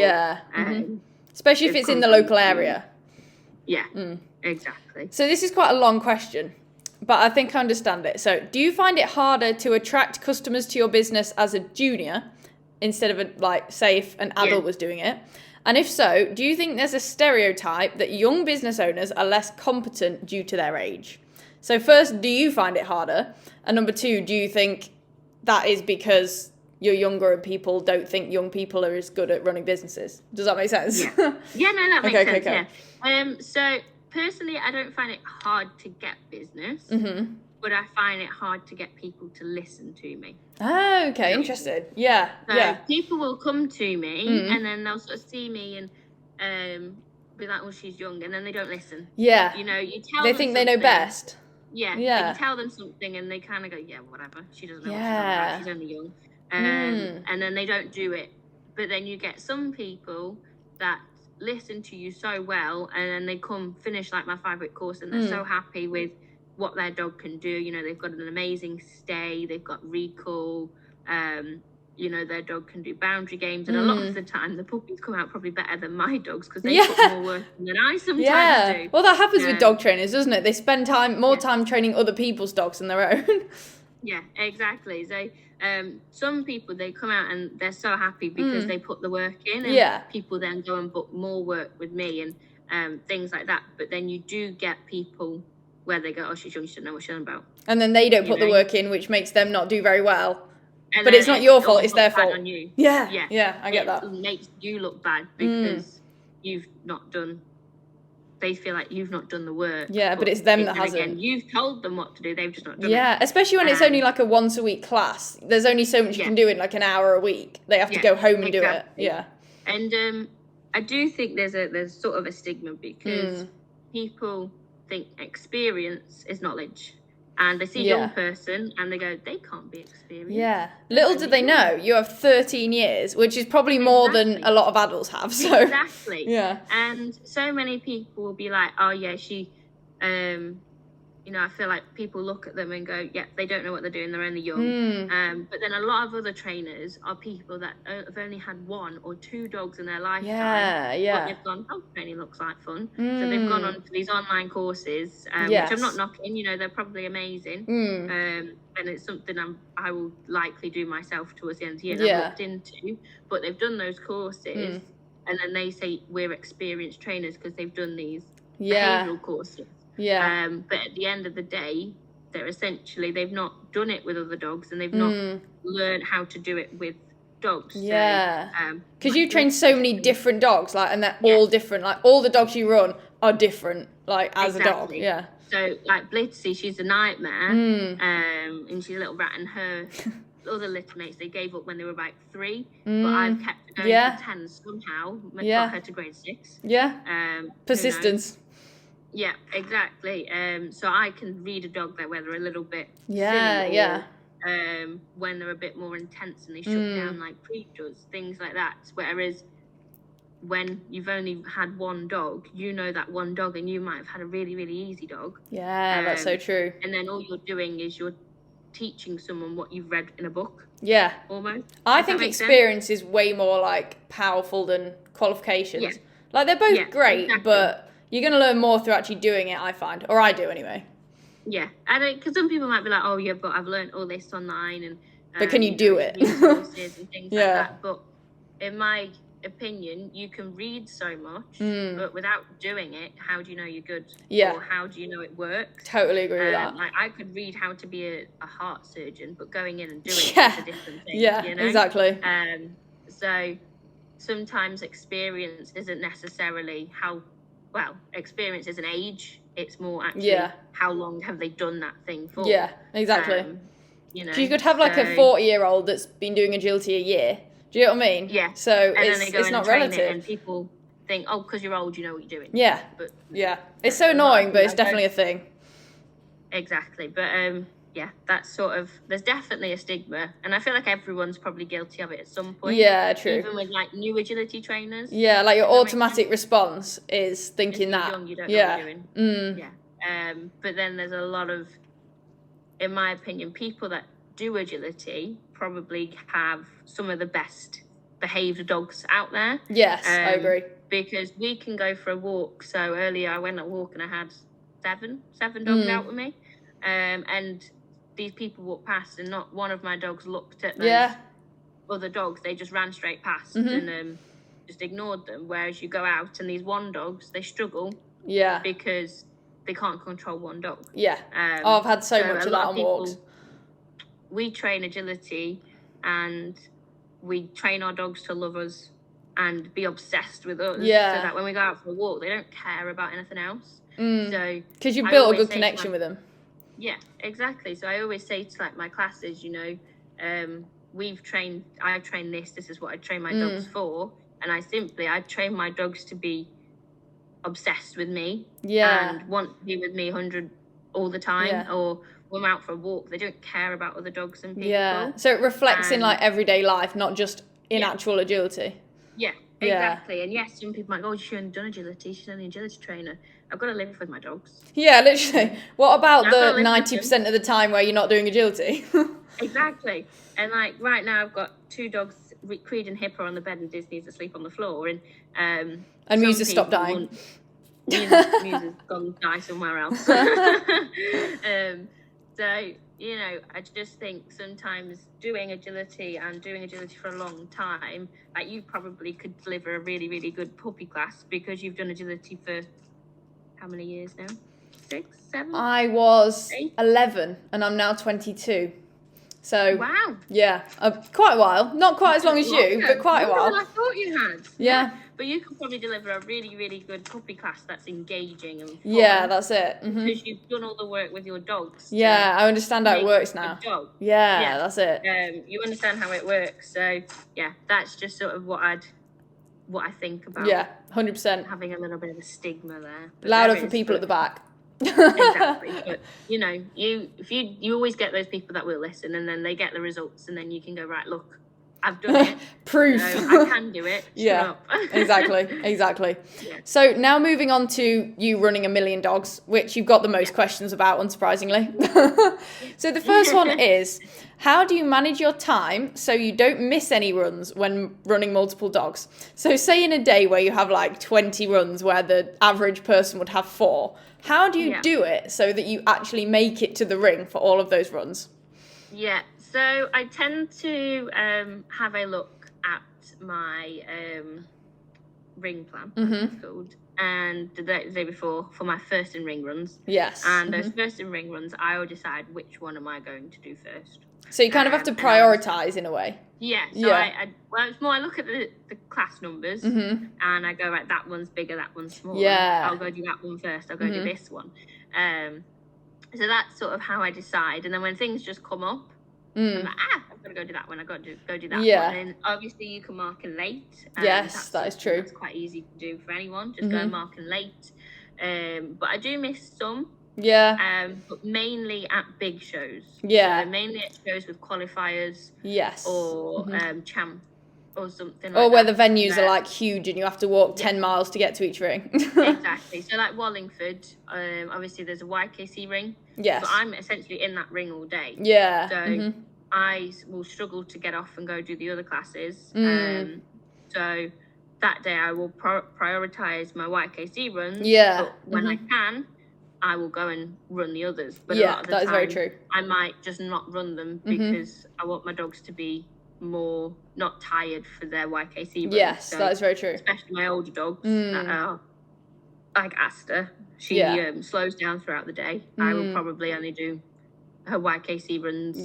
especially if it's in the local area. Yeah, exactly. So this is quite a long question, but I think I understand it. So do you find it harder to attract customers to your business as a junior instead of say if an adult was doing it? And if so, do you think there's a stereotype that young business owners are less competent due to their age? So first, do you find it harder? And number two, do you think that is because you're younger and people don't think young people are as good at running businesses? Does that make sense? Yeah, no, that makes sense, okay. Yeah. So personally, I don't find it hard to get business, but I find it hard to get people to listen to me. Oh, okay, interested. Yeah, so people will come to me and then they'll sort of see me and be like, "Oh, she's young," and then they don't listen. Yeah, you know, you tell they them think they know something. best. Yeah, like you tell them something and they kind of go, "Yeah, whatever. She doesn't know what she's on about. She's only young," and then they don't do it. But then you get some people that listen to you so well, and then they finish like my 5-week course, and they're so happy with what their dog can do. You know, they've got an amazing stay, they've got recall, you know, their dog can do boundary games, and a lot of the time the puppies come out probably better than my dogs because they put more work in than I sometimes do. Well, that happens with dog trainers, doesn't it? They spend more time training other people's dogs than their own. Yeah, exactly. So some people, they come out and they're so happy because they put the work in, and people then go and book more work with me and things like that. But then you do get people where they go, "Oh, she's young, she doesn't know what she's on about." And then they don't put the work in, which makes them not do very well. But it's not your fault, it's their fault. On you. Yeah, I get that. It makes you look bad because you've not done, they feel like you've not done the work. Yeah, but it's them that hasn't. Again, you've told them what to do, they've just not done it. Yeah, especially when it's only like a once a week class. There's only so much you can do in like an hour a week. They have to go home and do it. Yeah. And I do think there's sort of a stigma because people think experience is knowledge. And they see a young person and they go, they can't be experienced. Yeah. Little do they know, you have 13 years, which is probably more than a lot of adults have. So. Exactly. Yeah. And so many people will be like, "Oh, yeah, she, you know, I feel like people look at them and go, yeah, they don't know what they're doing, they're only young." But then a lot of other trainers are people that have only had 1 or 2 dogs in their lifetime. But they've gone, "Oh, training looks like fun." So they've gone on to these online courses, which I'm not knocking, you know, they're probably amazing. And it's something I will likely do myself towards the end of the year and I've looked into. But they've done those courses and then they say we're experienced trainers because they've done these behavioural courses. But at the end of the day, they've not done it with other dogs and they've not learned how to do it with dogs. Because you train so many different dogs, like, and they're all different. Like all the dogs you run are different, like as a dog. Yeah. So like Blitzy, she's a nightmare, and she's a little rat, and her other little mates, they gave up when they were about 3, but I've kept her going to 10 somehow. Got her to grade 6. Persistence. Yeah, exactly. So I can read a dog that where they're a little bit silly or, when they're a bit more intense and they shut down like Pre does, things like that. Whereas when you've only had 1 dog, you know that 1 dog, and you might have had a really, really easy dog. Yeah, that's so true. And then all you're doing is you're teaching someone what you've read in a book. Yeah. Almost. I think experience is way more like powerful than qualifications. Yeah. Like they're both great, but you're going to learn more through actually doing it, I find. Or I do anyway. Yeah. And because some people might be like, "Oh yeah, but I've learned all this online," and but can you do it? Resources and things like that. But in my opinion, you can read so much, but without doing it, how do you know you're good? Or how do you know it works? Totally agree with that. Like I could read how to be a heart surgeon, but going in and doing it is a different thing. You know? Exactly. So sometimes experience isn't necessarily experience is an age. It's more actually how long have they done that thing for. Yeah, exactly. You know, 'cause you could have like a 40-year-old that's been doing agility a year. Do you know what I mean? Yeah. So and then they go it's in not and train relative. it, and people think, oh, because you're old, you know what you're doing. Yeah. But yeah. It's so annoying, but it's definitely a thing. Exactly. But yeah, that's sort of, there's definitely a stigma, and I feel like everyone's probably guilty of it at some point. Yeah, true. Even with like new agility trainers. Yeah, like your automatic response is thinking if you're that. young, you don't know what you're doing. Mm. Yeah. But then there's a lot of, in my opinion, people that do agility probably have some of the best behaved dogs out there. Yes, I agree. Because we can go for a walk. So earlier I went on a walk and I had seven dogs out with me. And these people walked past and not one of my dogs looked at those other dogs. They just ran straight past and just ignored them. Whereas you go out and these one dogs, they struggle because they can't control one dog. Yeah. I've had so much of that on walks. We train agility and we train our dogs to love us and be obsessed with us. Yeah. So that when we go out for a walk, they don't care about anything else. So because you built a good connection with them. Yeah, exactly. So I always say to like my classes, you know, I train this is what I train my dogs for. And I train my dogs to be obsessed with me and want to be with me 100 all the time. Or when we're out for a walk, they don't care about other dogs and people. Yeah, so it reflects in like everyday life, not just in actual agility. Yeah, exactly. And yes, some people might go, oh, she hasn't done agility, she's only an agility trainer. I've got to live with my dogs. Yeah, literally. What about the 90% of the time where you're not doing agility? Exactly. And like right now I've got 2 dogs, Creed and Hippo, on the bed and Disney's asleep on the floor. And Musa's stopped dying. Musa's gone die somewhere else. So, you know, I just think sometimes doing agility for a long time, like you probably could deliver a really, really good puppy class because you've done agility for how many years now? 6, 7? I was 8? 11 and I'm now 22. So, wow. Yeah, quite a while. Not quite as long as you, but quite a while. Than I thought you had. Yeah. But you could probably deliver a really, really good puppy class that's engaging and fun. Yeah, that's it. Because you've done all the work with your dogs. Yeah, I understand how it works now. Yeah, that's it. You understand how it works. So, yeah, that's just sort of what I think about. Yeah, 100%. Having a little bit of a stigma there. But louder for people at the back. Exactly. But, you know, you always get those people that will listen, and then they get the results, and then you can go, right, look, I've done it. Proof. I can do it. Yeah, exactly. Yeah. So now moving on to you running 1 million dogs, which you've got the most questions about, unsurprisingly. So the first one is, how do you manage your time so you don't miss any runs when running multiple dogs? So say in a day where you have like 20 runs where the average person would have 4, how do you do it so that you actually make it to the ring for all of those runs? Yeah. So I tend to have a look at my ring plan, it's called, and the day before for my first in ring runs. Yes. And those first in ring runs, I will decide which one am I going to do first. So you kind of have to prioritise in a way. Yeah. So well, it's more I look at the class numbers and I go, right, that one's bigger, that one's smaller. Yeah. I'll go do that one first. I'll go do this one. So that's sort of how I decide. And then when things just come up, I'm like, I've got to go do that one. I've got to go do that one. And obviously you can mark in late. Yes, that is true. That's quite easy to do for anyone. Just go and mark in late. But I do miss some. Yeah. But mainly at big shows. Yeah. So mainly at shows with qualifiers. Yes. Or champ or something like that. Or where that. The venues are like huge and you have to walk 10 miles to get to each ring. Exactly. So like Wallingford, obviously there's a YKC ring. Yes. So I'm essentially in that ring all day. Yeah. So I will struggle to get off and go do the other classes. So that day I will prioritise my YKC runs. Yeah. But when I can, I will go and run the others. But a lot of the that time, is very true. I might just not run them because I want my dogs to be more not tired for their YKC runs. Yes, so, that is very true. Especially my older dogs that are like Asta. She slows down throughout the day. I will probably only do her YKC runs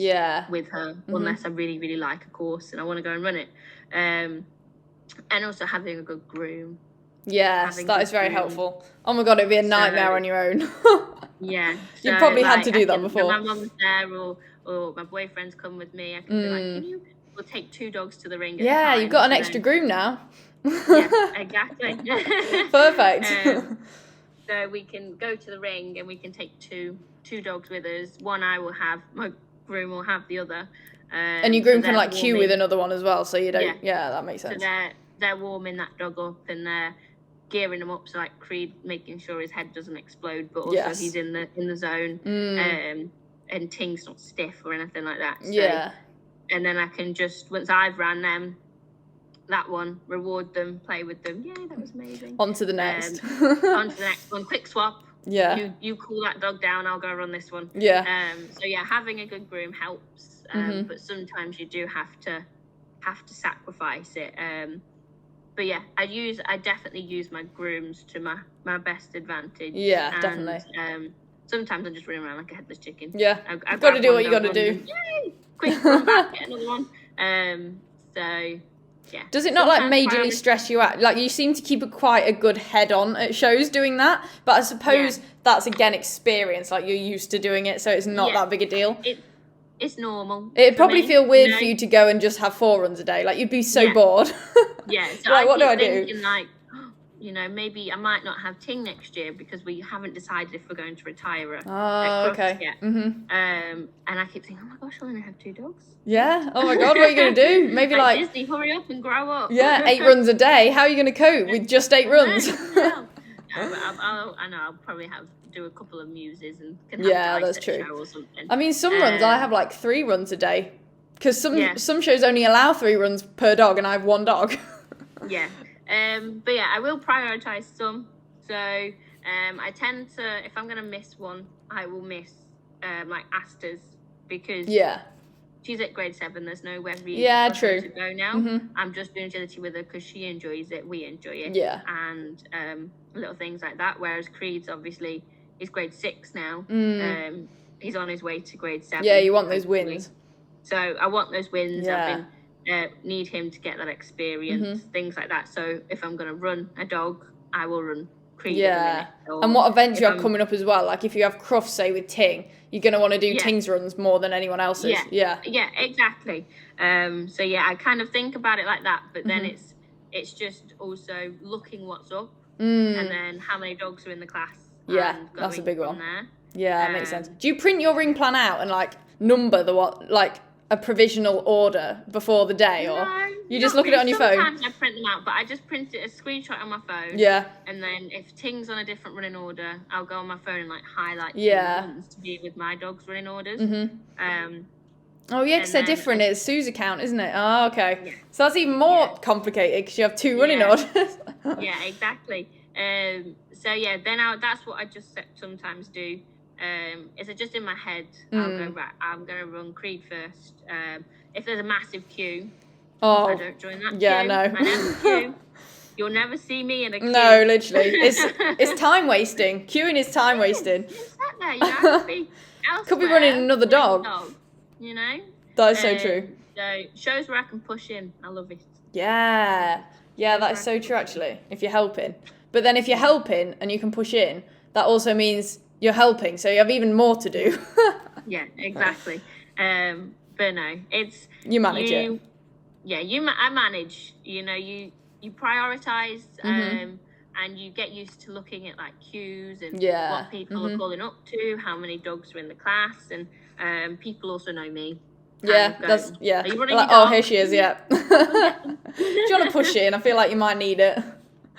with her unless I really, really like a course and I want to go and run it. And also having a good groom. Yes, having that good is very grooms. helpful. Oh my god, it'd be a nightmare on your own. Yeah. You So, probably had like, to do I that can, before. when my mum's there or my boyfriend's come with me, I can be like, we'll take 2 dogs to the ring at a Yeah, time. you've got an So extra groom now. Yeah, exactly. Perfect. So we can go to the ring and we can take two dogs with us. One I will have, my groom will have the other. And your groom can like queue with another one as well, so you don't. Yeah, that makes sense. So they're warming that dog up and they're gearing him up. So like Creed, making sure his head doesn't explode, but also he's in the zone. And Ting's not stiff or anything like that. So, yeah. And then I can just, once I've ran them, that one, reward them, play with them. Yay, that was amazing. On to the next. On to the next one. Quick swap. Yeah. You cool that dog down, I'll go run this one. Yeah. So yeah, having a good groom helps. But sometimes you do have to sacrifice it. But yeah, I definitely use my grooms to my best advantage. Yeah, and, definitely. Sometimes I'm just running around like a headless chicken. Yeah. You've got to do what you got to do. Yay! Quick, run back, get another one. So yeah. Does it not like majorly stress you out? Like you seem to keep quite a good head on at shows doing that, but I suppose that's again experience. Like you're used to doing it, so it's not that big a deal. It's normal. It'd probably feel weird for you to go and just have 4 runs a day. Like you'd be so bored. Yeah. So like, what do I thinking, do? like, maybe I might not have Ting next year because we haven't decided if we're going to retire her. Oh, okay. Yet. And I keep thinking, oh my gosh, I only have 2 dogs. Yeah. Oh my god, what are you gonna do? Maybe like Disney, hurry up and grow up. Yeah, 8 runs a day. How are you gonna cope with just 8 runs? I know I'll probably do a couple of muses and can have that's true. Show or something. I mean, some runs I have like 3 runs a day because some shows only allow 3 runs per dog, and I have 1 dog. Yeah. But yeah, I will prioritize some. So I tend to, if I'm going to miss one, I will miss like Asta's because she's at grade 7. There's nowhere really for her to go now. I'm just doing agility with her because she enjoys it. We enjoy it. Yeah. And little things like that. Whereas Creed's obviously is grade 6 now. He's on his way to grade 7. Yeah, you want those wins. So I want those wins. Yeah. Need him to get that experience, things like that. So if I'm going to run a dog, I will run Creed. Yeah. And what events you have coming up as well? Like if you have Crufts, say, with Ting, you're going to want to do Ting's runs more than anyone else's. Yeah, exactly. So yeah, I kind of think about it like that, but then it's just also looking what's up and then how many dogs are in the class. Yeah, that's a big one. There. Yeah, that makes sense. Do you print your ring plan out and like number a provisional order before the day, or you just look at it on your phone? Sometimes I print them out, but I just print it a screenshot on my phone. Yeah. And then if Ting's on a different running order, I'll go on my phone and like highlight ones to be with my dog's running orders. Oh yeah, because they're different. It's Sue's account, isn't it? Oh, okay. Yeah. So that's even more complicated because you have 2 running orders. Yeah, exactly. So yeah, then that's what I just sometimes do. Is it just in my head? I'll go, right, I'm going to run Creed first. If there's a massive queue, I don't join that queue. No. I never queue. You'll never see me in a queue. No, literally. It's time wasting. Queuing is time wasting. You sat there, you have to be elsewhere. Could be running another dog. You know? That is so true. So shows where I can push in. I love it. Yeah. Yeah, that is so true actually, if you're helping. But then if you're helping and you can push in, that also means you're helping, so you have even more to do. Yeah, exactly. But no, it's you manage it. Yeah, I manage. You prioritize, and you get used to looking at like queues and what people are pulling up to, how many dogs are in the class, and people also know me. Yeah, Are you running like, oh, here she is. Yeah. Do you want to push in? I feel like you might need it.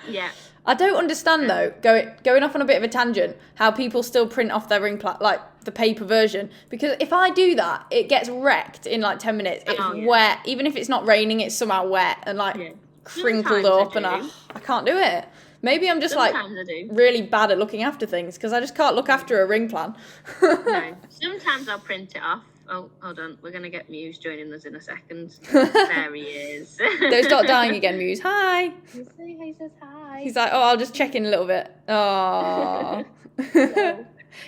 Yeah. I don't understand though, going off on a bit of a tangent, how people still print off their ring plan, like the paper version. Because if I do that, it gets wrecked in like 10 minutes. It's wet. Even if it's not raining, it's somehow wet and like crinkled up, and I can't do it. Maybe I'm just really bad at looking after things because I just can't look after a ring plan. No, sometimes I'll print it off. Oh, hold on. We're going to get Muse joining us in a second. There he is. Don't start dying again, Muse. Hi. He says hi. He's like, oh, I'll just check in a little bit. Oh.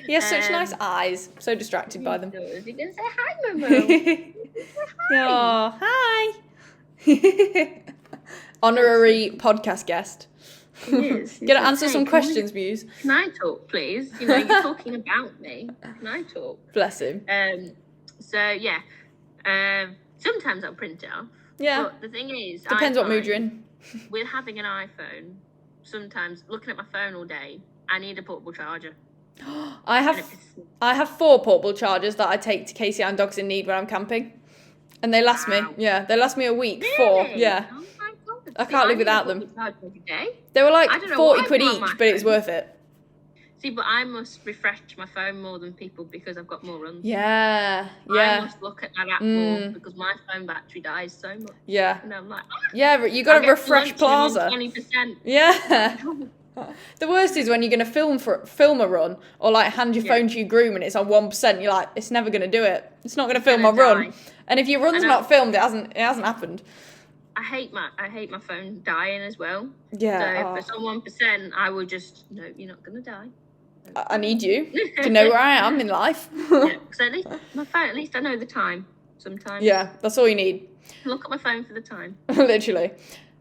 He has such nice eyes. So distracted by them. Is he going to say hi, Momo? Hi. Oh, hi. Honorary podcast guest. He is. He's Gonna like, answer "Hey, some can questions, Muse. Can I talk, please? You know, you're talking about me. Can I talk?" Bless him. So yeah. Sometimes I'll print it off. Yeah. But the thing is, Depends what mood you're in. With having an iPhone, sometimes looking at my phone all day, I need a portable charger. I have 4 portable chargers that I take to Casey and dogs in need when I'm camping, and they last me. Yeah, they last me a week. Really? 4. Yeah. Oh my God. I can't live without them. Every day. They were like I don't know 40 what I quid do on each, my but it's phone. worth it. See, but I must refresh my phone more than people because I've got more runs. Yeah. I must look at that app more because my phone battery dies so much. Yeah. And I'm like, yeah, but you got to refresh Plaza. 20%. Yeah. The worst is when you're going to film a run or like hand your phone to your groom and it's on 1%. You're like, it's never going to do it. It's not going to film my run. And if your run's not filmed, it hasn't happened. I hate my phone dying as well. Yeah. So if it's on 1%, I will just no, you're not going to die. I need you to know where I am in life. Yeah, because at least my phone, at least I know the time sometimes. Yeah, that's all you need. Look at my phone for the time. Literally.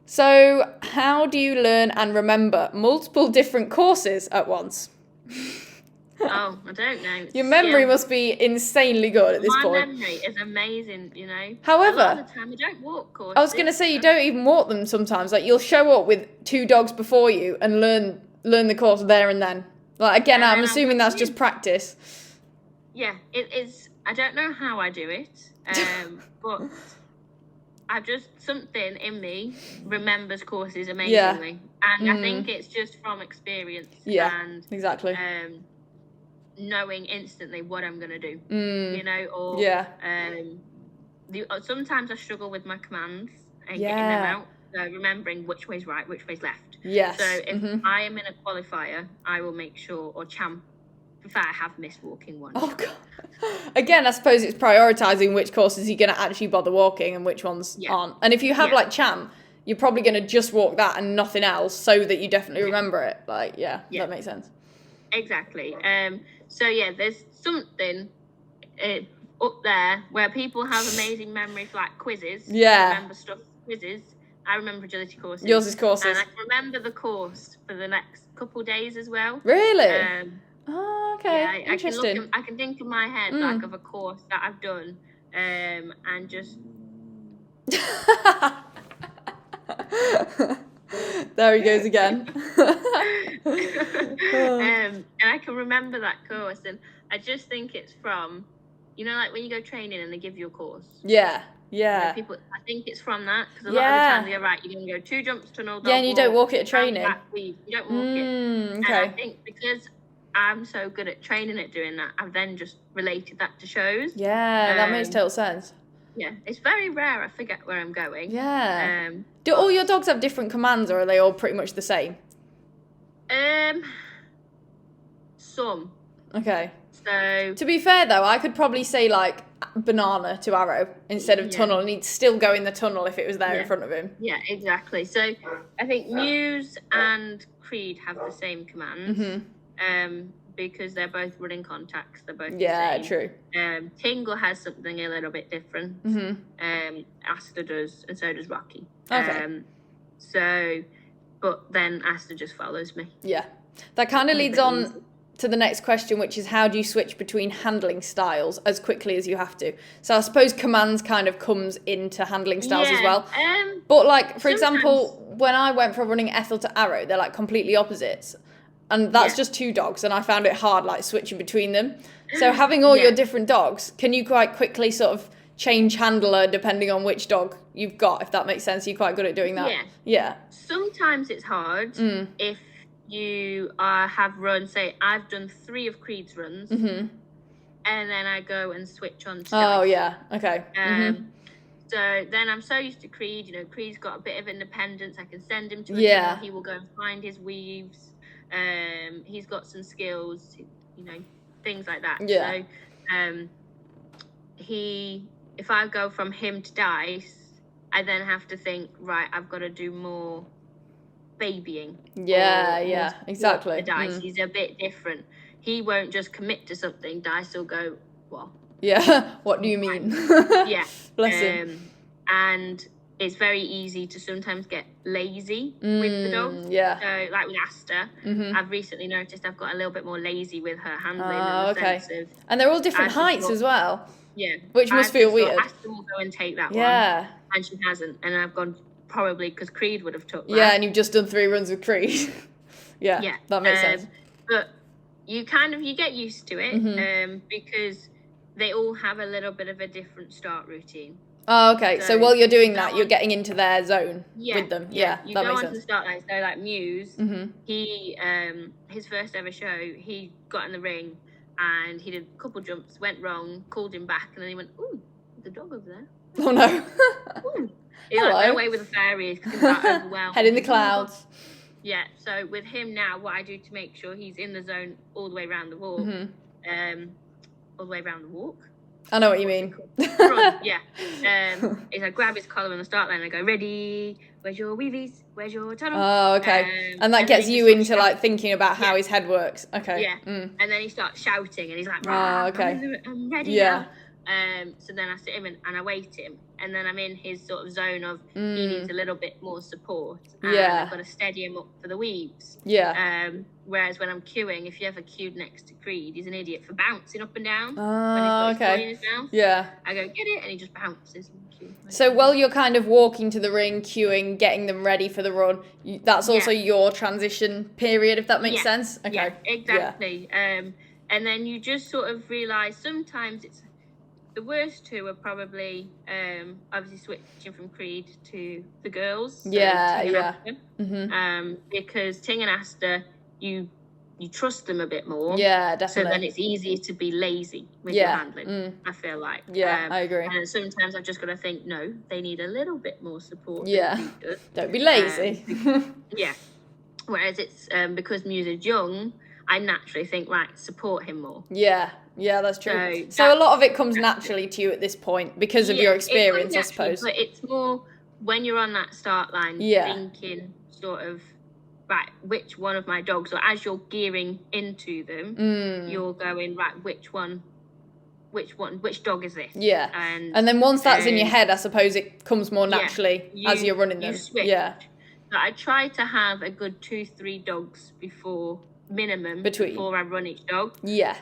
So, how do you learn and remember multiple different courses at once? Oh, I don't know. Your memory must be insanely good at this point. My memory is amazing, you know. However, a lot of the time I don't walk courses. I was going to say, you don't even walk them sometimes. Like, you'll show up with 2 dogs before you and learn the course there and then. Like, again, I'm assuming that's just practice. Yeah, it is. I don't know how I do it, but I've just, something in me remembers courses amazingly. And I think it's just from experience. Yeah, and, exactly. Knowing instantly what I'm going to do, you know, or sometimes I struggle with my commands and getting them out, remembering which way's right, which way's left. Yes. So if I am in a qualifier, I will make sure, or champ, if I have missed walking one. Oh, God. Again, I suppose it's prioritising which courses you're going to actually bother walking and which ones aren't. And if you have, like, champ, you're probably going to just walk that and nothing else so that you definitely remember it. Like, that makes sense. Exactly. So, yeah, there's something up there where people have amazing memory for, like, quizzes. Yeah. Remember stuff, quizzes. I remember agility courses. Yours is courses. And I can remember the course for the next couple of days as well. Really? Oh, okay. Yeah, Interesting. I can think in my head like of a course that I've done, and just. There he goes again. And I can remember that course, and I just think it's from, you know, like when you go training and they give you a course. Yeah. You know, people, I think it's from that because a lot of the time they're right. You're going to go 2 jumps, tunnel. Yeah, and you don't walk it at training. You don't walk it. Okay. And I think because I'm so good at training at doing that, I've then just related that to shows. Yeah, that makes total sense. Yeah, it's very rare I forget where I'm going. Yeah. Do all your dogs have different commands, or are they all pretty much the same? Some. Okay. So. To be fair, though, I could probably say, like, banana to arrow instead of tunnel, and he'd still go in the tunnel if it was there in front of him. Yeah, exactly. So I think Muse and Creed have the same commands. Because they're both running contacts. They're both the same. True. Tingle has something a little bit different. Asta does, and so does Rocky. Okay. But then Asta just follows me. Yeah. That kind of leads on to the next question, which is how do you switch between handling styles as quickly as you have to? So I suppose commands kind of comes into handling styles as well. But like, for example, when I went from running Ethel to Arrow, they're like completely opposites. And that's just 2 dogs, and I found it hard, like, switching between them. So having all your different dogs, can you quite quickly sort of change handler depending on which dog you've got, if that makes sense? You're quite good at doing that. Yeah. Sometimes it's hard if you have run, say, I've done 3 of Creed's runs, and then I go and switch on to Dice. Oh, yeah. Okay. So then I'm so used to Creed, you know, Creed's got a bit of independence. I can send him to a tunnel, he will go and find his weaves. He's got some skills, you know, things like that. Yeah. So, if I go from him to Dice, I then have to think, right, I've got to do more babying. Yeah, exactly. The Dice, he's a bit different. He won't just commit to something. Dice will go, what? Yeah, what do you mean? Yeah. Bless him. And it's very easy to sometimes get lazy with the dog. Yeah. So, like with Asta, I've recently noticed I've got a little bit more lazy with her handling in the sense of... And they're all different heights as well. Yeah. Which must feel weird. Asta will go and take that one. And she hasn't. And I've gone probably because Creed would have took that. Yeah, and you've just done 3 runs with Creed. Yeah, that makes sense. But you get used to it because they all have a little bit of a different start routine. Oh, okay. So while you're doing that, you're getting into their zone with them. Yeah, you that go makes on to the start line. So like Muse, he his first ever show, he got in the ring and he did a couple jumps, went wrong, called him back, and then he went, "Ooh, the dog over there." Oh no. He's like, "No way with the fairies," because he's like overwhelmed. Head in the clouds. Yeah. So with him now, what I do to make sure he's in the zone all the way around the walk, all the way around the walk. I know what you mean. Is I grab his collar on the start line and I go, "Ready? Where's your weavies? Where's your tunnel?" Oh, okay. And that gets you into like thinking about how his head works. Okay. Yeah. And then he starts shouting and he's like, okay. I'm ready now. So then I sit him and I wait him, and then I'm in his sort of zone of he needs a little bit more support. And I've got to steady him up for the weaves. Yeah. Whereas when I'm queuing, if you ever queued next to Creed, he's an idiot for bouncing up and down when he's got his toy in his mouth. Yeah. I go, "Get it," and he just bounces. So while you're kind of walking to the ring, queuing, getting them ready for the run, that's also your transition period, if that makes sense? Okay. Yeah, exactly. Yeah. And then you just sort of realise sometimes it's... The worst two are probably obviously switching from Creed to the girls. So Ting and Asta. Because Ting and Asta, you trust them a bit more. Yeah, definitely. So then it's easier to be lazy with your handling, I feel like. Yeah, I agree. And sometimes I've just got to think, no, they need a little bit more support. Yeah, don't be lazy. Whereas it's because Muse is young, I naturally think, right, support him more. Yeah, that's true. So a lot of it comes naturally to you at this point because of your experience, I suppose. But it's more when you're on that start line, thinking sort of, right, which one of my dogs, or as you're gearing into them, you're going, right, which dog is this? Yeah. And then once that's in your head, I suppose it comes more naturally as you're running them. Switch. Yeah. So I try to have a good 2-3 dogs before I run each dog. Yeah.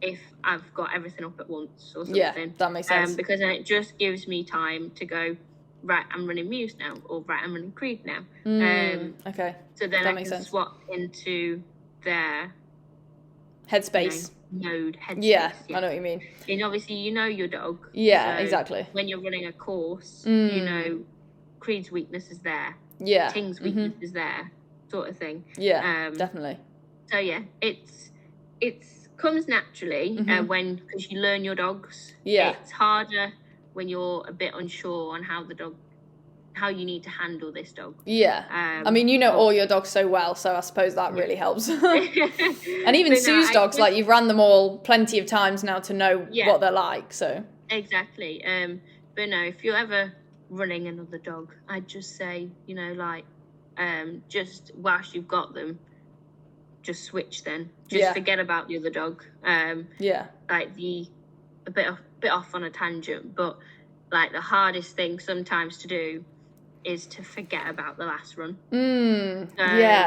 If I've got everything up at once or something. Yeah, that makes sense. Because then it just gives me time to go, right, I'm running Muse now, or right, I'm running Creed now. Okay. So then I can swap into their headspace. Mode, headspace. Yeah, I know what you mean. And obviously you know your dog. Yeah, so exactly. When you're running a course, you know Creed's weakness is there. Yeah. Ting's weakness is there, sort of thing. Yeah, definitely. So yeah, it's comes naturally because you learn your dogs. Yeah. It's harder when you're a bit unsure on how you need to handle this dog. Yeah. I mean, you know all your dogs so well, so I suppose that really helps. And even Sue's dogs, like you've ran them all plenty of times now to know what they're like, so. Exactly. But no, if you're ever running another dog, I'd just say, just whilst you've got them, just switch then. Just forget about the other dog. Like a bit off on a tangent, but like the hardest thing sometimes to do is to forget about the last run.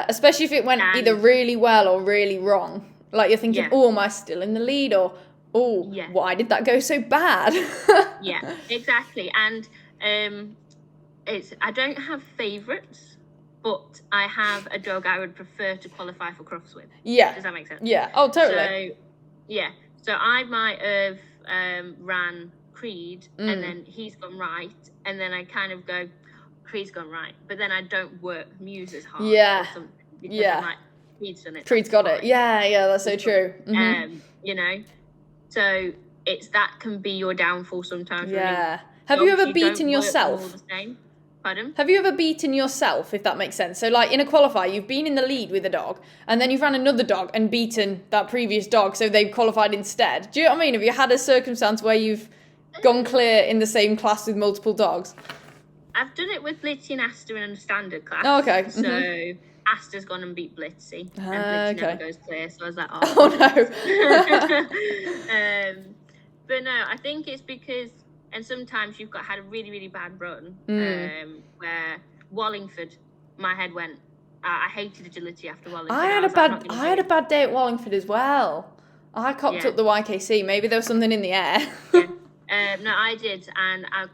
Especially if it went either really well or really wrong. Like you're thinking, am I still in the lead? Or, why did that go so bad? Yeah, exactly. And I don't have favourites, but I have a dog I would prefer to qualify for Crufts with. Yeah. Does that make sense? Yeah. Oh, totally. So I might have ran Creed and then he's gone right, and then I kind of go, Creed's gone right, but then I don't work Muse as hard. Or something because I'm like, Creed's done it. Creed's got it. Yeah, that's so true. So it's that can be your downfall sometimes. Yeah. Have you ever beaten yourself? Pardon? Have you ever beaten yourself, if that makes sense? So, like, in a qualifier, you've been in the lead with a dog, and then you've ran another dog and beaten that previous dog, so they've qualified instead. Do you know what I mean? Have you had a circumstance where you've gone clear in the same class with multiple dogs? I've done it with Blitzy and Asta in a standard class. Oh, okay. So, Asta's gone and beat Blitzy, and Blitzy never goes clear, so I was like, oh no. But no, I think it's because and sometimes you've had a really, really bad run where Wallingford, my head went. I hated agility after Wallingford. I had a bad day at Wallingford as well. I cocked up the YKC. Maybe there was something in the air. No, I did, and I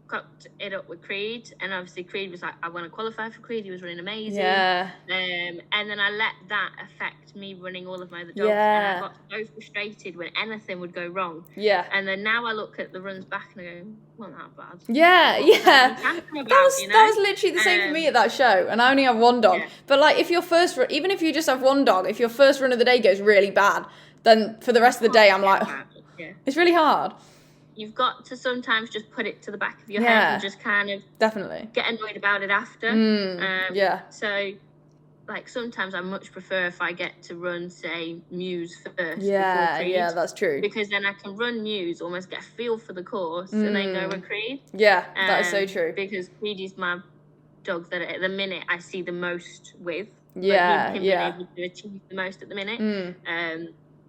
cocked it up with Creed, and obviously Creed was like, I want to qualify for Creed. He was running amazing. Yeah. And then I let that affect me running all of my other dogs, and I got so frustrated when anything would go wrong. Yeah. And then now I look at the runs back and I go, wasn't that bad. Yeah. That was literally the same for me at that show, and I only have one dog. But like, if your first, even if you just have one dog, if your first run of the day goes really bad, then for the rest of the day, I'm like, it's really hard. You've got to sometimes just put it to the back of your head and just kind of definitely get annoyed about it after. So, like, sometimes I much prefer if I get to run, say, Muse first. Before Creed, that's true. Because then I can run Muse, almost get a feel for the course, and then go with Creed. Yeah, that is so true. Because Creed is my dog that at the minute I see the most with. Yeah, him being able to achieve the most at the minute.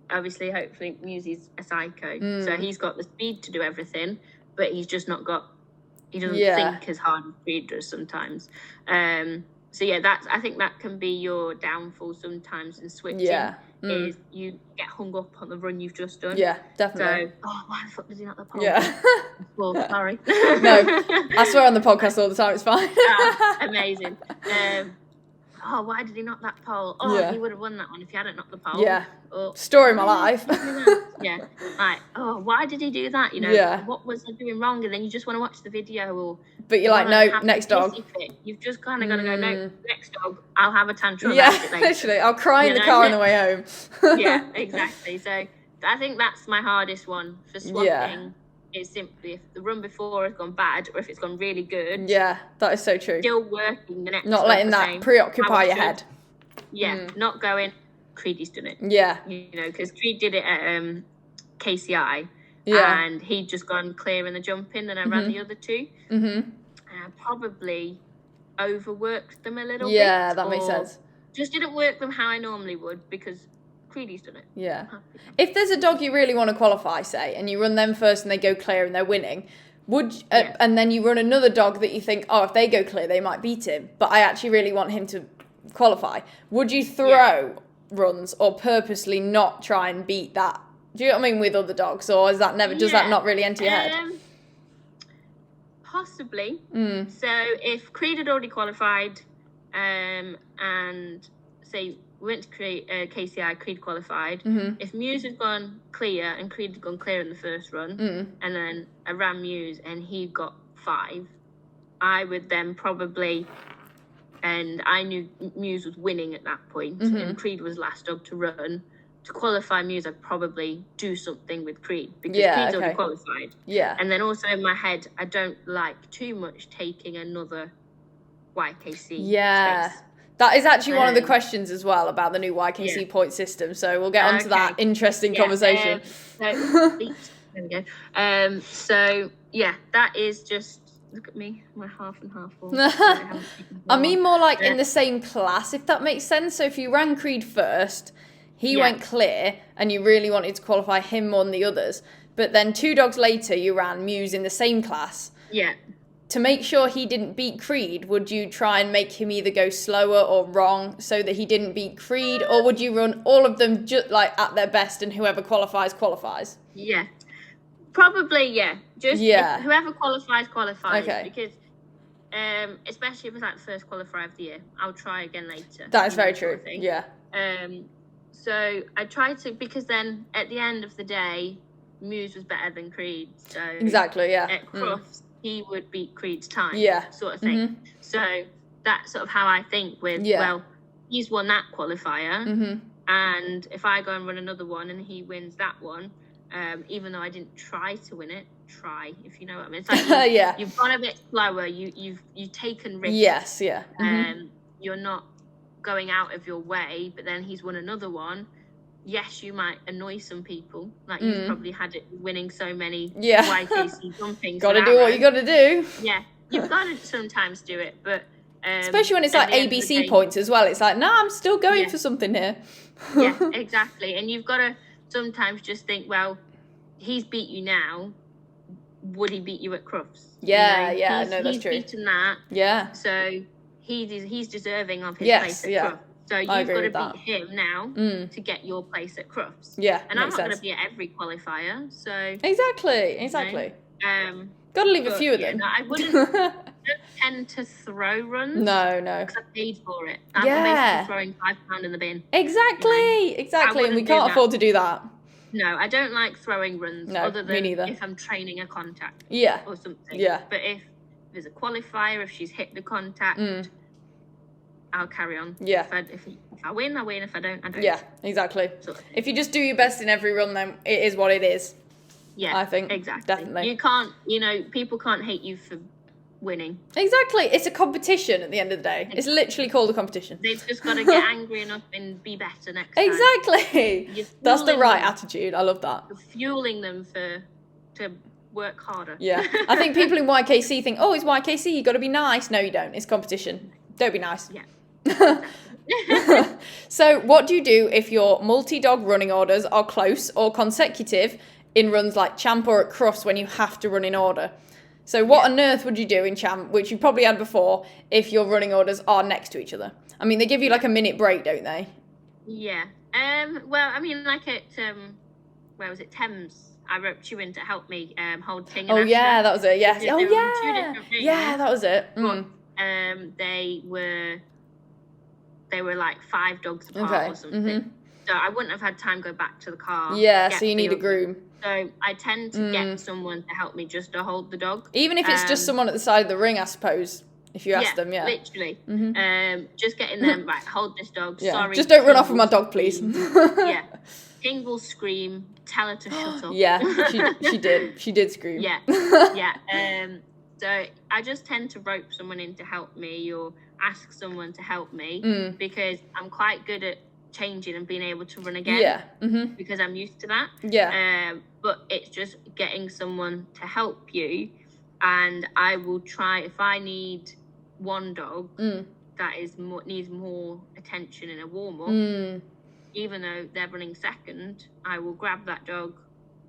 Obviously, hopefully, Muse is a psycho, so he's got the speed to do everything, but he's just not got. He doesn't think as hard as Creed does sometimes. So I think that can be your downfall sometimes in switching. Is you get hung up on the run you've just done. Yeah, definitely. So, why the fuck did he not the pole? Yeah. Well, sorry. No, I swear on the podcast all the time. It's fine. Amazing. Why did he knock that pole? He would have won that one if he hadn't knocked the pole. Yeah. Story of my life. Like, why did he do that? What was I doing wrong? And then you just want to watch the video, but you're like, no, next dog. You've just kind of got to go, no, next dog, I'll have a tantrum. Literally, I'll cry in the car on the way home. Yeah, exactly. So I think that's my hardest one for swapping. Is simply if the run before has gone bad or if it's gone really good. Yeah, that is so true. Still working the next. Not letting that preoccupy your head. Yeah, not going. Creedy's done it. Yeah, because Creed did it at KCI. And he'd just gone clear in the jumping, then I ran the other two. And I probably overworked them a little bit. Yeah, that makes sense. Just didn't work them how I normally would because Creedy's done it. Yeah. If there's a dog you really want to qualify, say, and you run them first and they go clear and they're winning, and then you run another dog that you think, if they go clear, they might beat him, but I actually really want him to qualify, would you throw runs or purposely not try and beat that? Do you know what I mean, with other dogs, or is that does that not really enter your head? Possibly. So if Creed had already qualified, and say we went to KCI, Creed qualified. If Muse had gone clear and Creed had gone clear in the first run, and then I ran Muse and he got 5, I would then probably, and I knew Muse was winning at that point, and Creed was last dog to run. To qualify Muse, I'd probably do something with Creed because Creed's already qualified. Yeah. And then also in my head, I don't like too much taking another YKC space. That is actually one of the questions as well about the new YKC point system. So we'll get onto that interesting conversation. There we go. That is just, look at me, my half and half full. I mean more like in the same class, if that makes sense. So if you ran Creed first, he went clear and you really wanted to qualify him more than the others. But then 2 dogs later, you ran Muse in the same class. Yeah. To make sure he didn't beat Creed, would you try and make him either go slower or wrong so that he didn't beat Creed, or would you run all of them just like at their best and whoever qualifies? Yeah, probably. Just whoever qualifies. Okay. Because especially if it's like the first qualifier of the year, I'll try again later. That is very true. Yeah. So I try to, because then at the end of the day, Muse was better than Creed. So exactly. Yeah. At Crufts, he would beat Creed's time, sort of thing. So that's sort of how I think with, well, he's won that qualifier, and if I go and run another one and he wins that one, even though I didn't try to win it, if you know what I mean. It's like you've gone a bit slower, you've taken risks. Yes, yeah. You're not going out of your way, but then he's won another one. Yes, you might annoy some people. Like you've probably had it winning so many YKC jumpings. Got to do what you got to do. Yeah, you've got to sometimes do it, but especially when it's like ABC points as well. It's like, no, I'm still going for something here. Yeah, exactly. And you've got to sometimes just think, well, he's beat you now. would he beat you at Crufts? Yeah, you know? no, that's true. He's beaten that. Yeah. So he's deserving of his Yes, place at yeah. Crufts. So you've got to beat him now to get your place at Crufts. Yeah, and I'm not going to be at every qualifier. So exactly. Got to leave a few of them. No, I wouldn't tend to throw runs. No. Because I paid for it. I'm basically throwing £5 in the bin. Exactly. And we can't afford to do that. No, I don't like throwing runs. No, other than me neither. if I'm training a contact. Yeah. Or something. Yeah. But if there's a qualifier, if she's hit the contact, I'll carry on. Yeah. If I win, I win. If I don't, I don't. Yeah, exactly. If you just do your best in every run, then it is what it is. Yeah, I think. Exactly. Definitely. You can't, people can't hate you for winning. Exactly. It's a competition at the end of the day. Exactly. It's literally called a competition. They've just got to get angry enough and be better next time. Exactly. That's the right attitude. I love that. You're fueling them to work harder. Yeah. I think people in YKC think, oh, it's YKC, you got to be nice. No, you don't. It's competition. Don't be nice. Yeah. So what do you do if your multi-dog running orders are close or consecutive in runs like Champ or at Crufts when you have to run in order? So what on earth would you do in Champ, which you probably had before, if your running orders are next to each other? I mean, they give you like a minute break, don't they? Yeah. Well, I mean, like at where was it, Thames? I roped you in to help me hold Ting. Oh yeah, that was it. Yes. Oh yeah. Yeah, that was it. But, they were like 5 dogs apart or something. So I wouldn't have had time to go back to the car. Yeah, so you need a groom. So I tend to get someone to help me just to hold the dog. Even if it's just someone at the side of the ring, I suppose, if you ask them, yeah. Literally. Just getting them, right, hold this dog. Yeah. Sorry. Just don't run off with my dog, please. Yeah. Ting will scream, tell her to shut up. Yeah, she did. She did scream. Yeah. Yeah. So I just tend to rope someone in to help me or ask someone to help me because I'm quite good at changing and being able to run again. Yeah. Because I'm used to that. Yeah. But it's just getting someone to help you, and I will try, if I need one dog that needs more attention in a warm up, even though they're running second, I will grab that dog,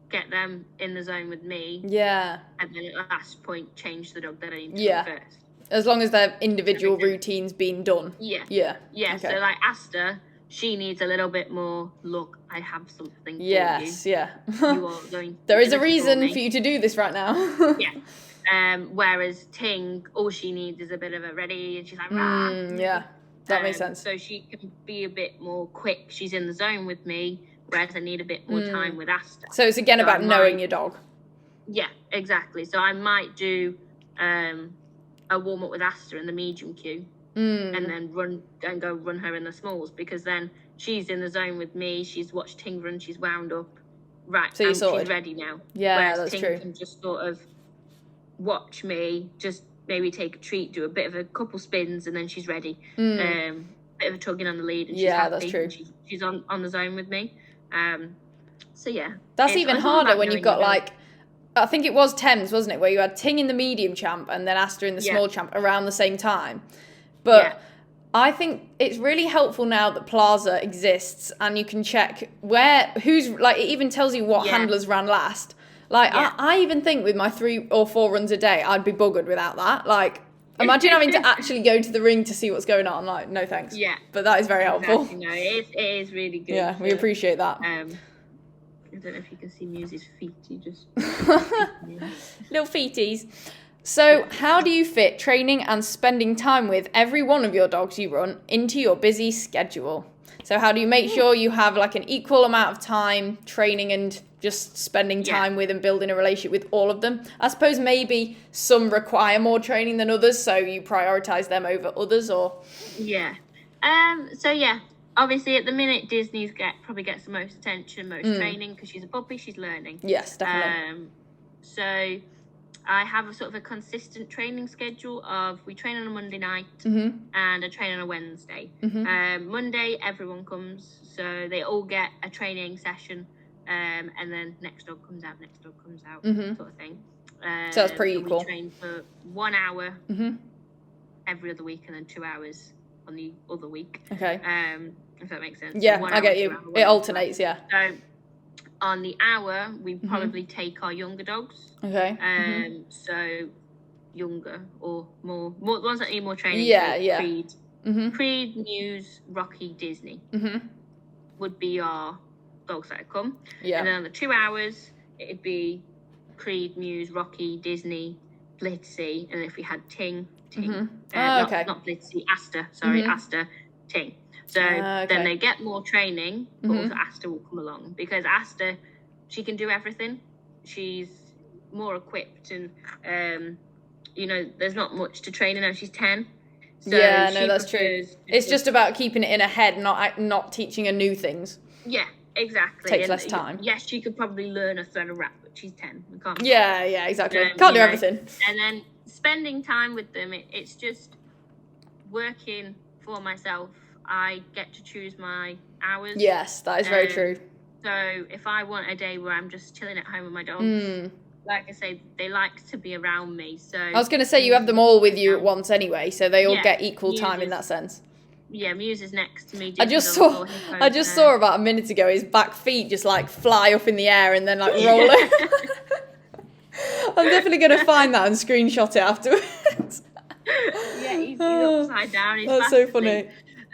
get them in the zone with me. Yeah. And then at the last point, change the dog that I need to Yeah. do first. As long as their individual routines being done. Yeah. Yeah. Yeah. Okay. So like Asta, she needs a little bit more. Look, I have something for Yes. you. Yeah. You are going. There is a for reason me. for you to do this right now. Yeah. Whereas Ting, all she needs is a bit of a ready, and she's like, rah. Yeah. That makes sense. So she can be a bit more quick. She's in the zone with me, whereas I need a bit more time with Asta. So it's again about knowing your dog. Yeah, exactly. So I might do a warm up with Asta in the medium queue, and then go run her in the smalls, because then she's in the zone with me. She's watched Ting run. She's wound up. Right, so she's ready now. Yeah, whereas that's Ting true. can just sort of watch me, just maybe take a treat, do a bit of a couple spins, and then she's ready. Bit of a tugging on the lead, and she's happy. That's true. She's on the zone with me. So yeah, that's even harder when you've got like, I think it was Thames, wasn't it, where you had Ting in the medium champ and then Asta in the small champ around the same time. But I think it's really helpful now that Plaza exists and you can check who's like, it even tells you what handlers ran last. Like I even think with my 3 or 4 runs a day, I'd be buggered without that. Like, imagine having to actually go to the ring to see what's going on. Like, no thanks. Yeah. But that is very helpful. Exactly. No, it is really good. Yeah, we appreciate that. I don't know if you can see Muse's feet. You just little feeties. So, how do you fit training and spending time with every one of your dogs you run into your busy schedule? So, how do you make sure you have like an equal amount of time training and just spending time with and building a relationship with all of them? I suppose maybe some require more training than others, so you prioritize them over others, or obviously at the minute Disney's probably gets the most attention, most training, because she's a puppy, she's learning. Yes, definitely. So I have a sort of a consistent training schedule of, we train on a Monday night and I train on a Wednesday. Monday everyone comes, so they all get a training session, and then next dog comes out, sort of thing. So that's pretty equal. We train for 1 hour every other week, and then 2 hours on the other week. Okay. If that makes sense. Yeah, So 1 I hour, get 2 you. hour, It alternates, yeah. So on the hour, we probably take our younger dogs. Okay. So younger or more the ones that need more training. Yeah, so yeah. Creed, Muse, Rocky, Disney would be our dogs that come. Yeah. And then on the 2 hours, it'd be Creed, Muse, Rocky, Disney, Blitzy, and if we had Ting. Okay. Not Blitzy, Asta. Sorry, Asta, Ting. So then they get more training, but also Asta will come along because Asta, she can do everything. She's more equipped, and there's not much to train her now. She's 10. So yeah, no, that's true. It's just about keeping it in her head, not teaching her new things. Yeah, exactly. Takes less time. Yes, she could probably learn a thread of rap, but she's 10. We can't. Yeah, exactly. Can't do everything. And then spending time with them, it's just working for myself. I get to choose my hours. Yes, that is very true. So if I want a day where I'm just chilling at home with my dogs, like I say, they like to be around me. So I was going to say, you have them all with you at once anyway, so they all get equal time in that sense. Yeah, Muse is next to me. I just saw about a minute ago his back feet just like fly up in the air and then like roll it. I'm definitely going to find that and screenshot it afterwards. Yeah, he's upside down. That's so funny.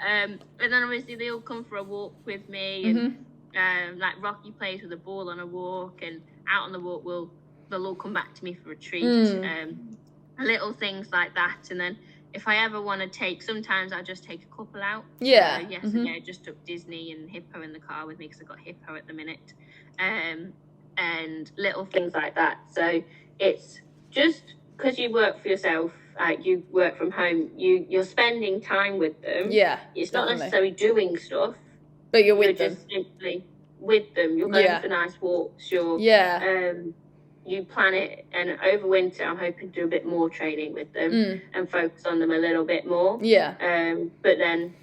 And then obviously they all come for a walk with me, and like Rocky plays with a ball on a walk, and out on the walk they'll all come back to me for a treat. Little things like that. And then if I ever want to sometimes I just take a couple out. Yeah. I just took Disney and Hippo in the car with me because I've got Hippo at the minute. And little things like that. So it's just because you work for yourself, you work from home, you're spending time with them. Yeah, it's not necessarily doing stuff, but you're with them. Just simply with them. You're going for nice walks. You plan it, and over winter I'm hoping to do a bit more training with them and focus on them a little bit more. But then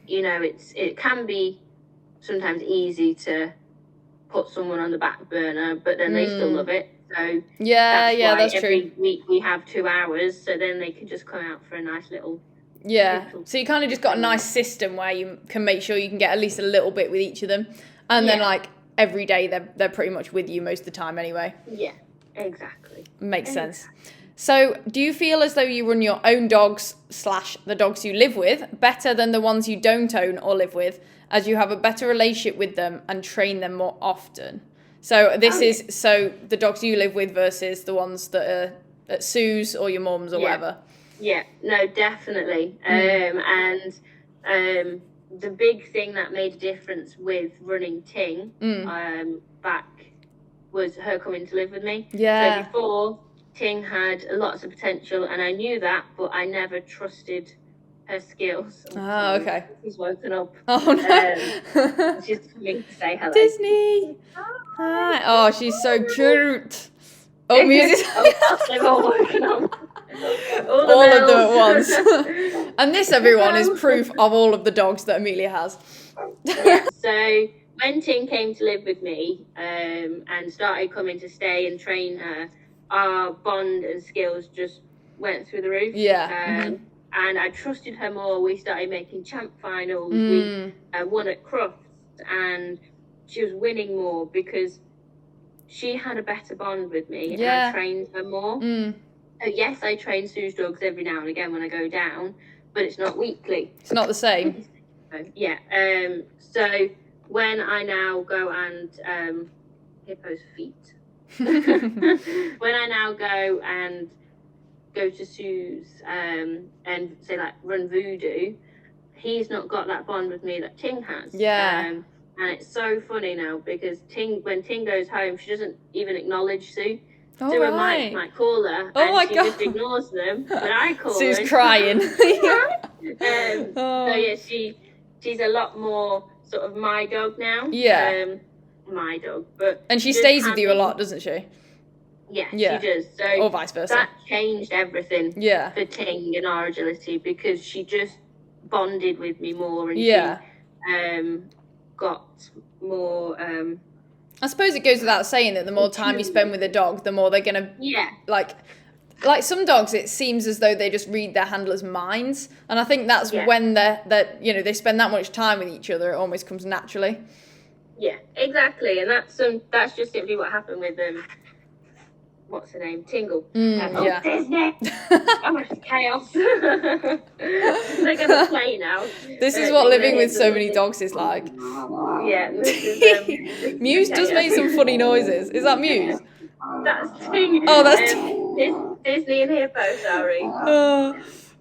it can be sometimes easy to put someone on the back burner, but then they still love it. So that's true. Every week we have 2 hours, so then they can just come out for a nice little. So you kind of just got a nice system where you can make sure you can get at least a little bit with each of them, and then like every day they're pretty much with you most of the time anyway. Yeah, exactly. Makes sense. So do you feel as though you run your own dogs / the dogs you live with better than the ones you don't own or live with, as you have a better relationship with them and train them more often? So this is the dogs you live with versus the ones that are at Sue's or your mum's or whatever. Yeah, no, definitely. And the big thing that made a difference with running Ting back was her coming to live with me. Yeah. So before, Ting had lots of potential, and I knew that, but I never trusted her skills. Oh, okay. She's woken up. Oh, no. She's coming to say hello. Disney. Hi. Oh, she's so cute. Oh, music. They've all woken up. All of them at once. And this, everyone, is proof of all of the dogs that Emilia has. So when Ting came to live with me and started coming to stay and train her, our bond and skills just went through the roof. And I trusted her more. We started making champ finals. We won at Crufts, and she was winning more because she had a better bond with me, and I trained her more. So yes, I train Sue's dogs every now and again when I go down, but it's not weekly. It's not the same. So when I now go and Hippo's feet. When I now go to Sue's and say like run Voodoo, he's not got that bond with me that Ting has. And it's so funny now because when Ting goes home, she doesn't even acknowledge Sue. Sue and Mike might call her, and she just ignores them. But I call her. Sue's crying. So yeah, she's a lot more sort of my dog now. My dog, and she stays with you a lot, doesn't she? Yeah, she does. So or vice versa. That changed everything for Ting and our agility because she just bonded with me more, and she got more. I suppose it goes without saying that the more time you spend with a dog, the more they're gonna like some dogs. It seems as though they just read their handlers' minds, and I think that's when they spend that much time with each other. It almost comes naturally. Yeah, exactly, and that's just simply what happened with what's her name? Tingle. Yeah. Disney. Oh, it's chaos. They're gonna play now. This is what living with so many dogs is like. Yeah, this is Muse does make some funny noises. Is that Muse? That's Ting. Oh, that's Disney and Hippo. Sorry.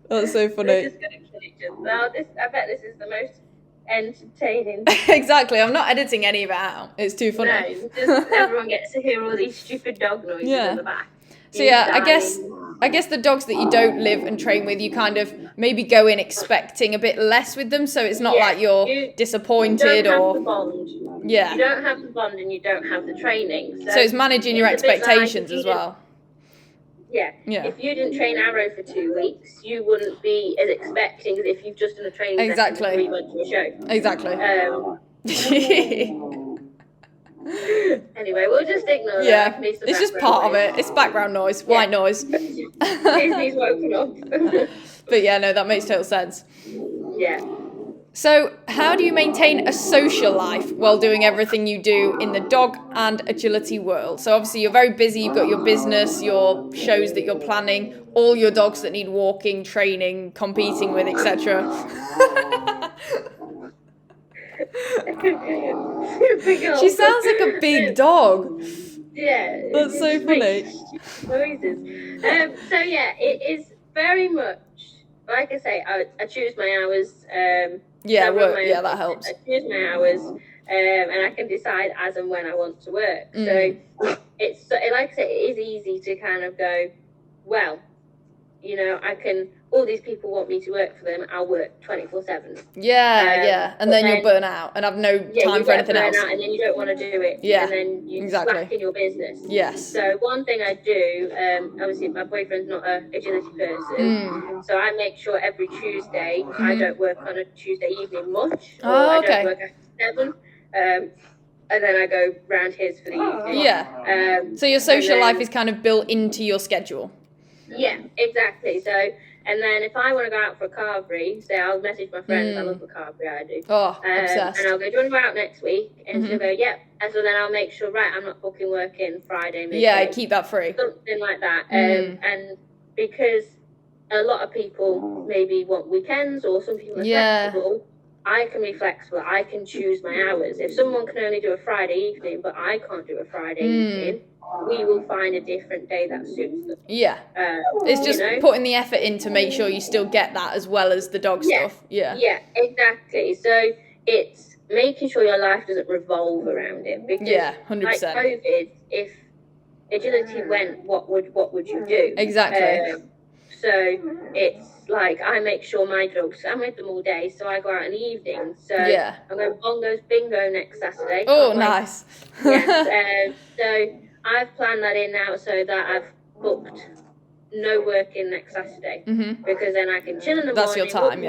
That's so They're funny. just gonna kill each other. Well, I bet this is the most entertaining. Exactly. I'm not editing any of it out. It's too funny. No, just everyone gets to hear all these stupid dog noises in the back. So yeah, I guess the dogs that you don't live and train with, you kind of maybe go in expecting a bit less with them, so it's not like you're disappointed you don't or have the bond. yeah. You don't have the bond and you don't have the training. So it's managing your expectations as well. Yeah. If you didn't train Arrow for 2 weeks, you wouldn't be as expecting as if you've just done a training session before you went to a show. Exactly. Anyway, we'll just ignore that. Yeah, it's just part of it. It's background noise, white noise. Disney's woken up. But yeah, no, that makes total sense. Yeah. So, how do you maintain a social life while doing everything you do in the dog and agility world? So, obviously, you're very busy. You've got your business, your shows that you're planning, all your dogs that need walking, training, competing with, etc. She sounds like a big dog. Yeah. That's so funny. Noises. So yeah, it is very much, like I say, I choose my hours. That helps. I choose my hours, and I can decide as and when I want to work. So it's like I say, it is easy to kind of go, well, I can. All these people want me to work for them. I'll work 24/7. Yeah, and then you'll burn out and have no time for anything else. And then you don't want to do it. Yeah, and then you slack in your business. Yes. So one thing I do, obviously my boyfriend's not an agility person, so I make sure every Tuesday I don't work on a Tuesday evening much, or I don't work after 7. And then I go round his for the evening. Yeah. So your social life is kind of built into your schedule. Yeah, exactly. So, and then if I want to go out for a carvery, say I'll message my friends, I love the carvery, I do. Oh, obsessed. And I'll go, do you want to go out next week? And she'll go, yep. And so then I'll make sure, right, I'm not booking work in Friday, midday. Yeah, keep that free. Something like that. And because a lot of people maybe want weekends, or some people are flexible, I can be flexible. I can choose my hours. If someone can only do a Friday evening, but I can't do a Friday evening, we will find a different day that suits them. Yeah. It's just putting the effort in to make sure you still get that as well as the dog stuff. Yeah. Yeah, exactly. So it's making sure your life doesn't revolve around it. Because 100%. like COVID, if agility went, what would you do? Exactly. So it's like I make sure my dogs, I'm with them all day, so I go out in the evening. So I'm going bongos bingo next Saturday. Oh, nice. Yes. So I've planned that in now so that I've booked no work in next Saturday, because then I can chill in the morning. That's your time,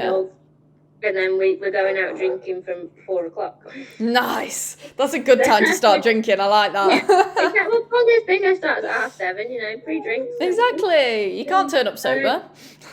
and then we're going out drinking from 4:00. Nice. That's a good time to start drinking. I like that. Exactly. Well, Bongos bingo starts at 7:30. Pre-drinks. Exactly. You can't turn up sober.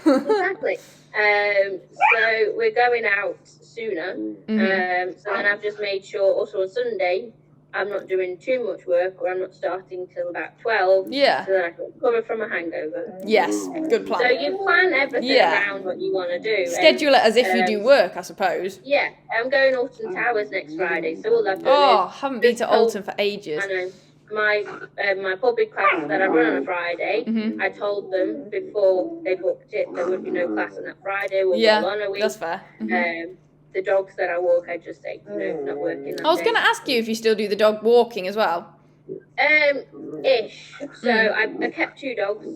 Exactly. So we're going out sooner. So then I've just made sure also on Sunday I'm not doing too much work, or I'm not starting till about 12. Yeah. So that I can recover from a hangover. Yes, good plan. So you plan everything around what you want to do. Schedule it as if you do work, I suppose. Yeah. I'm going Alton Towers next Friday, so we'll have to I haven't been to Alton for ages. I know. My public class that I run on a Friday, I told them before they booked it there would be no class on that Friday. We'll go on a week. That's fair. The dogs that I walk, I just say, not working that I was going to ask you if you still do the dog walking as well. Ish. So I kept 2 dogs,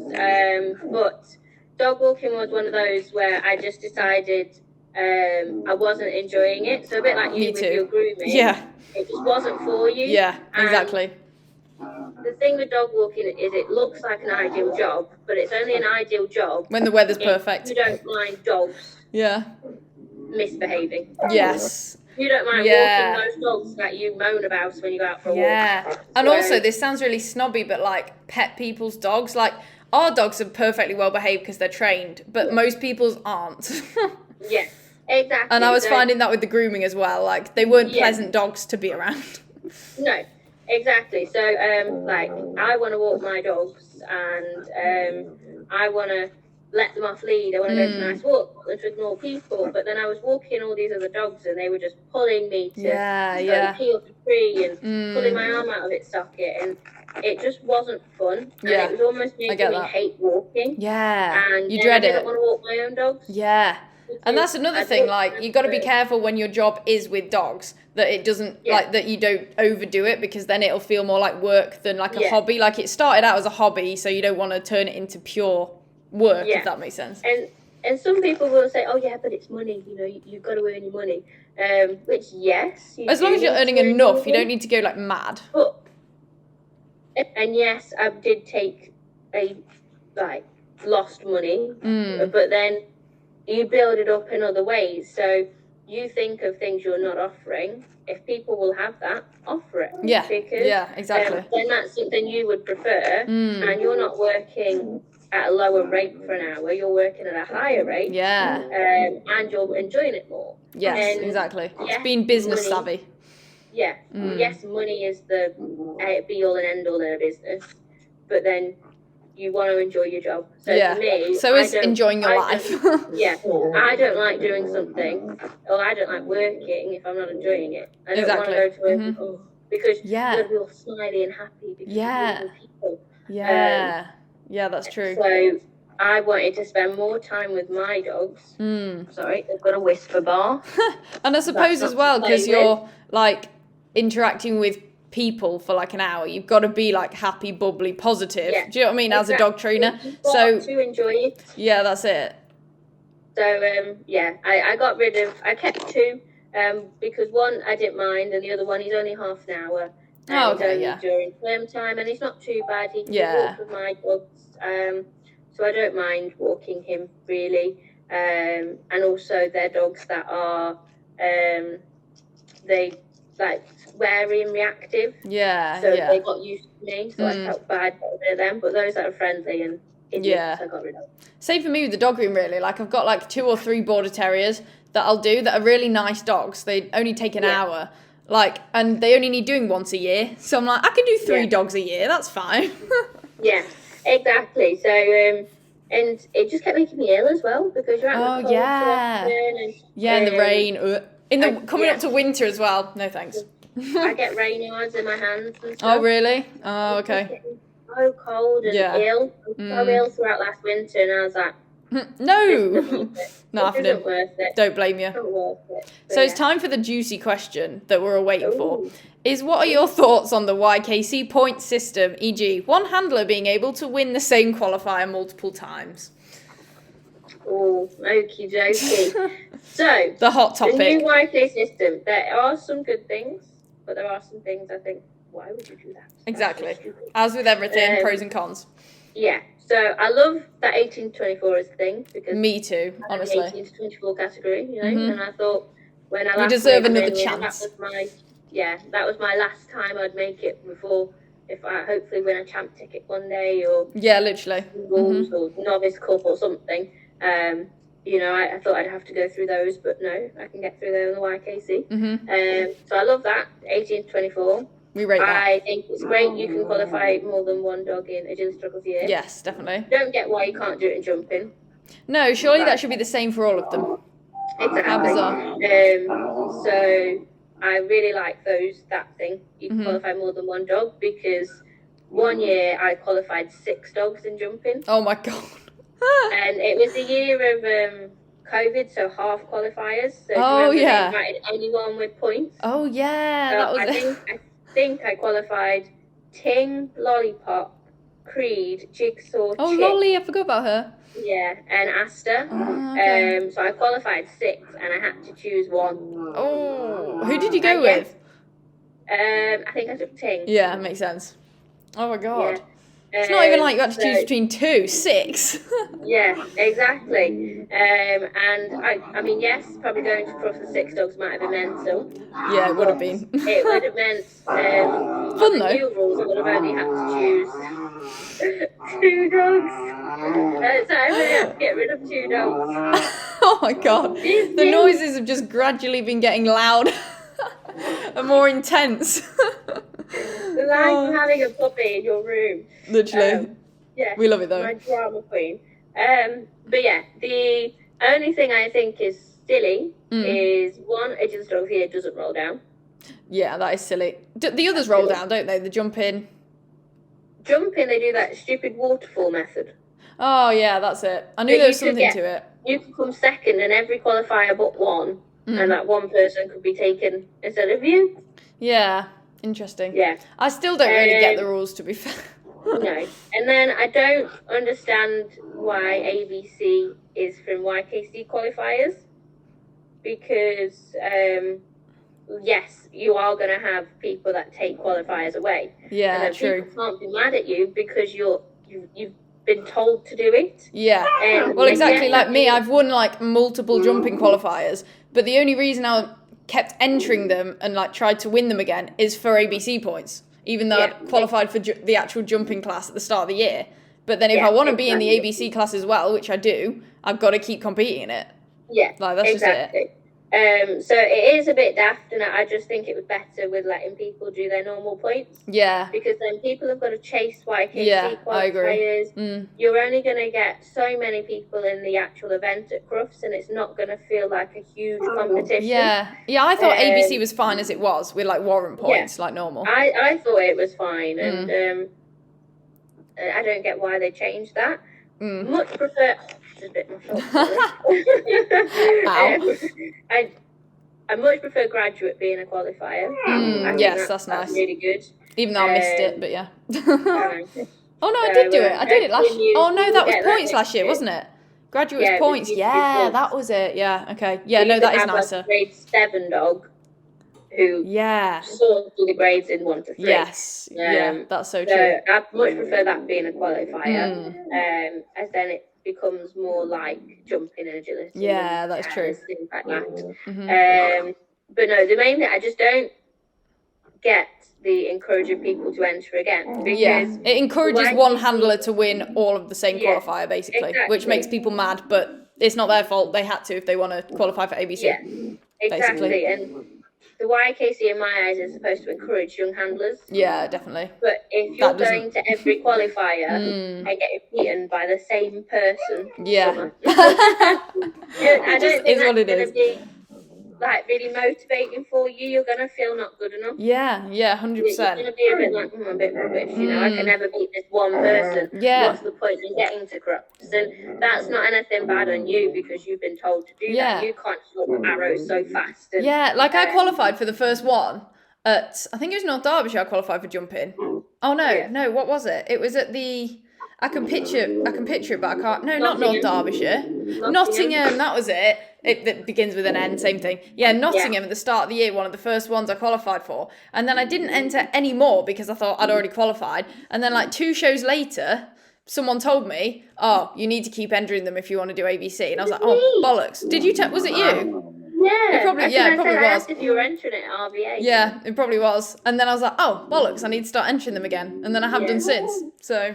but dog walking was one of those where I just decided I wasn't enjoying it. So a bit like you with your grooming. Yeah. It just wasn't for you. Yeah, exactly. The thing with dog walking is it looks like an ideal job, but it's only an ideal job when the weather's perfect. You don't mind dogs misbehaving. Yes. You don't mind walking those dogs that you moan about when you go out for a walk. Yeah. And also, this sounds really snobby, but like pet people's dogs, like our dogs are perfectly well behaved because they're trained, but most people's aren't. Yeah, exactly. And I was finding that with the grooming as well. Like they weren't pleasant dogs to be around. No, exactly. So, like, I want to walk my dogs, and I want to let them off lead. I want to go for nice walks, and to ignore people. But then I was walking all these other dogs, and they were just pulling me to go pee up a tree and pulling my arm out of its socket, and it just wasn't fun. And it was almost making me hate walking. Yeah, And you then dread I didn't it. want to walk my own dogs. Yeah. And that's another thing, like, you got to be careful when your job is with dogs, that it doesn't, like, that you don't overdo it, because then it'll feel more like work than like a hobby. Like, it started out as a hobby, so you don't want to turn it into pure work, if that makes sense. And some people will say, oh yeah, but it's money, you know, you've got to earn your money. Which, yes. As long as you're earning enough, you don't need to go, like, mad. And yes, I did take lost money, but then you build it up in other ways. So you think of things you're not offering. If people will have that, offer it. Yeah, because, exactly. Then that's something you would prefer, and you're not working at a lower rate for an hour. You're working at a higher rate. Yeah. And you're enjoying it more. Yes, exactly. It's being business savvy. Yeah. Yes, money is the be all and end all in a business, but then you want to enjoy your job. So for me, so is enjoying your life. I don't like doing something, or I don't like working if I'm not enjoying it. I don't want to go to work because you got to be all smiley and happy because you're people. Yeah, that's true. So I wanted to spend more time with my dogs. Sorry, they've got a whisper bar. And I suppose as well, because you're like interacting with people for like an hour, you've got to be like happy, bubbly, positive. Do you know what I mean? As a dog trainer, so to enjoy it. Yeah, that's it. So I kept two, because one I didn't mind, and the other one he's only half an hour. During term time, and he's not too bad. He can walk with my dogs, so I don't mind walking him really. And also they're dogs that are they like wary and reactive. So they got used to me, so I felt bad getting rid of them. But those that are friendly and idiots, I got rid of. Same for me with the dog room, really. Like, I've got like 2 or 3 border terriers that I'll do that are really nice dogs. They only take an hour. Like, and they only need doing once a year. So I'm like, I can do 3 dogs a year. That's fine. Yeah, exactly. So, and it just kept making me ill as well, because you're out in the cold so often. And the rain. Coming up to winter as well. No thanks. I get rain yards in my hands and stuff. Oh, really? Oh, okay. So cold and ill. I was so ill throughout last winter, and I was like, no, not happening. Worth it. Don't blame you. So it's time for the juicy question that we're all waiting for. Is what are your thoughts on the YKC point system, e.g. one handler being able to win the same qualifier multiple times? Oh, okie dokie. So, the hot topic. The new YK system, there are some good things, but there are some things I think, why would you do that? Exactly. As with everything, pros and cons. Yeah. So I love that 18 to 24 as a thing, because me too, honestly. 18 to 24 category, you know, and I thought when I you deserve another chance. That was my last time I'd make it before, if I hopefully win a champ ticket one day, or literally rules or novice cup or something. You know, I thought I'd have to go through those, but no, I can get through there in the YKC. So I love that 18 to 24. We rate that. I think it's great. You can qualify more than one dog in Agility Dog of the Year. Yes, definitely. Don't get why you can't do it in jumping. No, surely that should be the same for all of them. Exactly. How bizarre. So I really like that thing. You can qualify more than one dog, because one year I qualified 6 dogs in jumping. Oh my god. And it was the year of COVID, so half qualifiers. So they invited anyone with points. Oh yeah, that was I think I qualified Ting, Lollipop, Creed, Jigsaw, Oh, Chip, Lolly, I forgot about her. Yeah, and Asta. Okay. So I qualified 6, and I had to choose one. Oh, who did you go with? I think I took Ting. Yeah, makes sense. Oh my god. Yeah. It's not even like you had to choose between 2, 6. Yeah, exactly. And I mean, yes, probably going to Pro for 6 dogs might have been mental. Yeah, it would have been. It would have meant fun though. New rules, I would have only had to choose 2 dogs. So I really had to get rid of 2 dogs. Oh my god. The noises have just gradually been getting louder and more intense. like having a puppy in your room. Literally. Yeah, we love it though. My drama queen. But yeah, the only thing I think is silly is one, agility dog here doesn't roll down. Yeah, that is silly. The others roll down, don't they? The jump in. Jumping, they do that stupid waterfall method. Oh yeah, that's it. I knew there was something to it. You could come second in every qualifier but one, and that one person could be taken instead of you. Yeah, interesting. Yeah. I still don't really get the rules, to be fair. No. And then I don't understand why ABC is from YKC qualifiers, because yes, you are going to have people that take qualifiers away. Yeah, and then true. People can't be mad at you because you've been told to do it. Yeah. Well, exactly like me. I've won like multiple jumping qualifiers, but the only reason I kept entering them and like tried to win them again is for ABC points, even though I'd qualified for the actual jumping class at the start of the year. But then if I want to be in the ABC class as well, which I do, I've got to keep competing in it. Yeah, like that's just it. So it is a bit daft, and I just think it was better with letting people do their normal points. Yeah. Because then people have got to chase YKC qualifiers. I agree. You're only going to get so many people in the actual event at Crufts, and it's not going to feel like a huge competition. Yeah, I thought ABC was fine as it was, with like warrant points, like normal. I thought it was fine, and I don't get why they changed that. Much prefer... a bit more I much prefer graduate being a qualifier. Yes, that's nice. Really good. Even though I missed it, but yeah. Oh no, I did do it. I did it last year. Oh no, that was points last year, wasn't it? Graduate was points. Yeah, that was it. Yeah, okay. Yeah, no, that is nicer. Like a grade 7 dog who sorts through the grades in 1 to 3. Yes, that's so true. So I much prefer that being a qualifier, as then it becomes more like jumping and agility. Yeah, that's true. Things like that. But no, the main thing, I just don't get the encouraging people to enter again. Because it encourages one handler to win all of the same qualifier, basically, which makes people mad, but it's not their fault. They had to if they want to qualify for ABC. Yeah, exactly. Basically. And the YKC, in my eyes, is supposed to encourage young handlers. Yeah, definitely. But if you're going to every qualifier and getting beaten by the same person, I don't think that's going to be like really motivating for you. You're going to feel not good enough. Yeah, 100%. You're going to be a bit like, I'm a bit rubbish, I can never beat this one person. Yeah. What's the point in getting to Crufts? And that's not anything bad on you because you've been told to do that. You can't shoot arrows so fast. And, like I qualified for the first one at, I think it was North Derbyshire I qualified for jumping. Oh no, what was it? It was at the... I can picture it, but I can't. No, not North Derbyshire. Nottingham, that was it. It begins with an N, same thing. Yeah, Nottingham at the start of the year, one of the first ones I qualified for. And then I didn't enter any more because I thought I'd already qualified. And then like 2 shows later, someone told me, oh, you need to keep entering them if you want to do ABC. And I was like, oh, bollocks. Did you was it you? Yeah, it probably was. If you were entering it at RBA. Yeah, it probably was. And then I was like, oh, bollocks, I need to start entering them again. And then I have done since. So...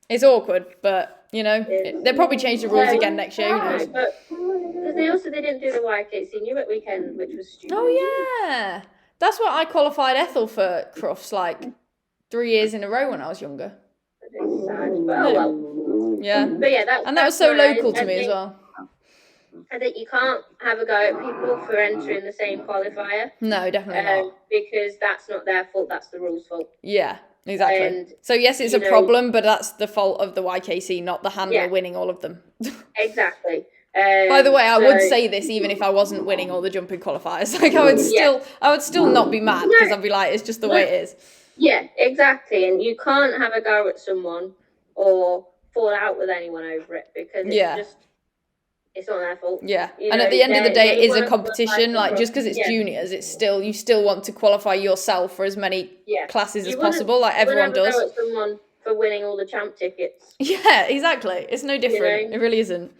it's awkward, but, they'll probably change the rules again next year, who knows? Because they didn't do the YKC Newark weekend, which was stupid. Oh, yeah. That's what I qualified Ethel for Crufts, like, 3 years in a row when I was younger. It's sad, but oh well. Yeah. But yeah, that was so local to me as well. I think you can't have a go at people for entering the same qualifier. No, definitely not. Because that's not their fault, that's the rules' fault. Yeah. Exactly. So yes, it's a problem, but that's the fault of the YKC, not the handler winning all of them. Exactly. By the way, I would say this even if I wasn't winning all the jumping qualifiers. Like I would still not be mad because I'd be like, it's just the way it is. Yeah, exactly. And you can't have a go at someone or fall out with anyone over it because it's not their fault. Yeah, and at the end of the day, it is a competition. Like, just because it's juniors, you still want to qualify yourself for as many classes as possible, like everyone does. You wouldn't go at someone for winning all the champ tickets. Yeah, exactly. It's no different. It really isn't.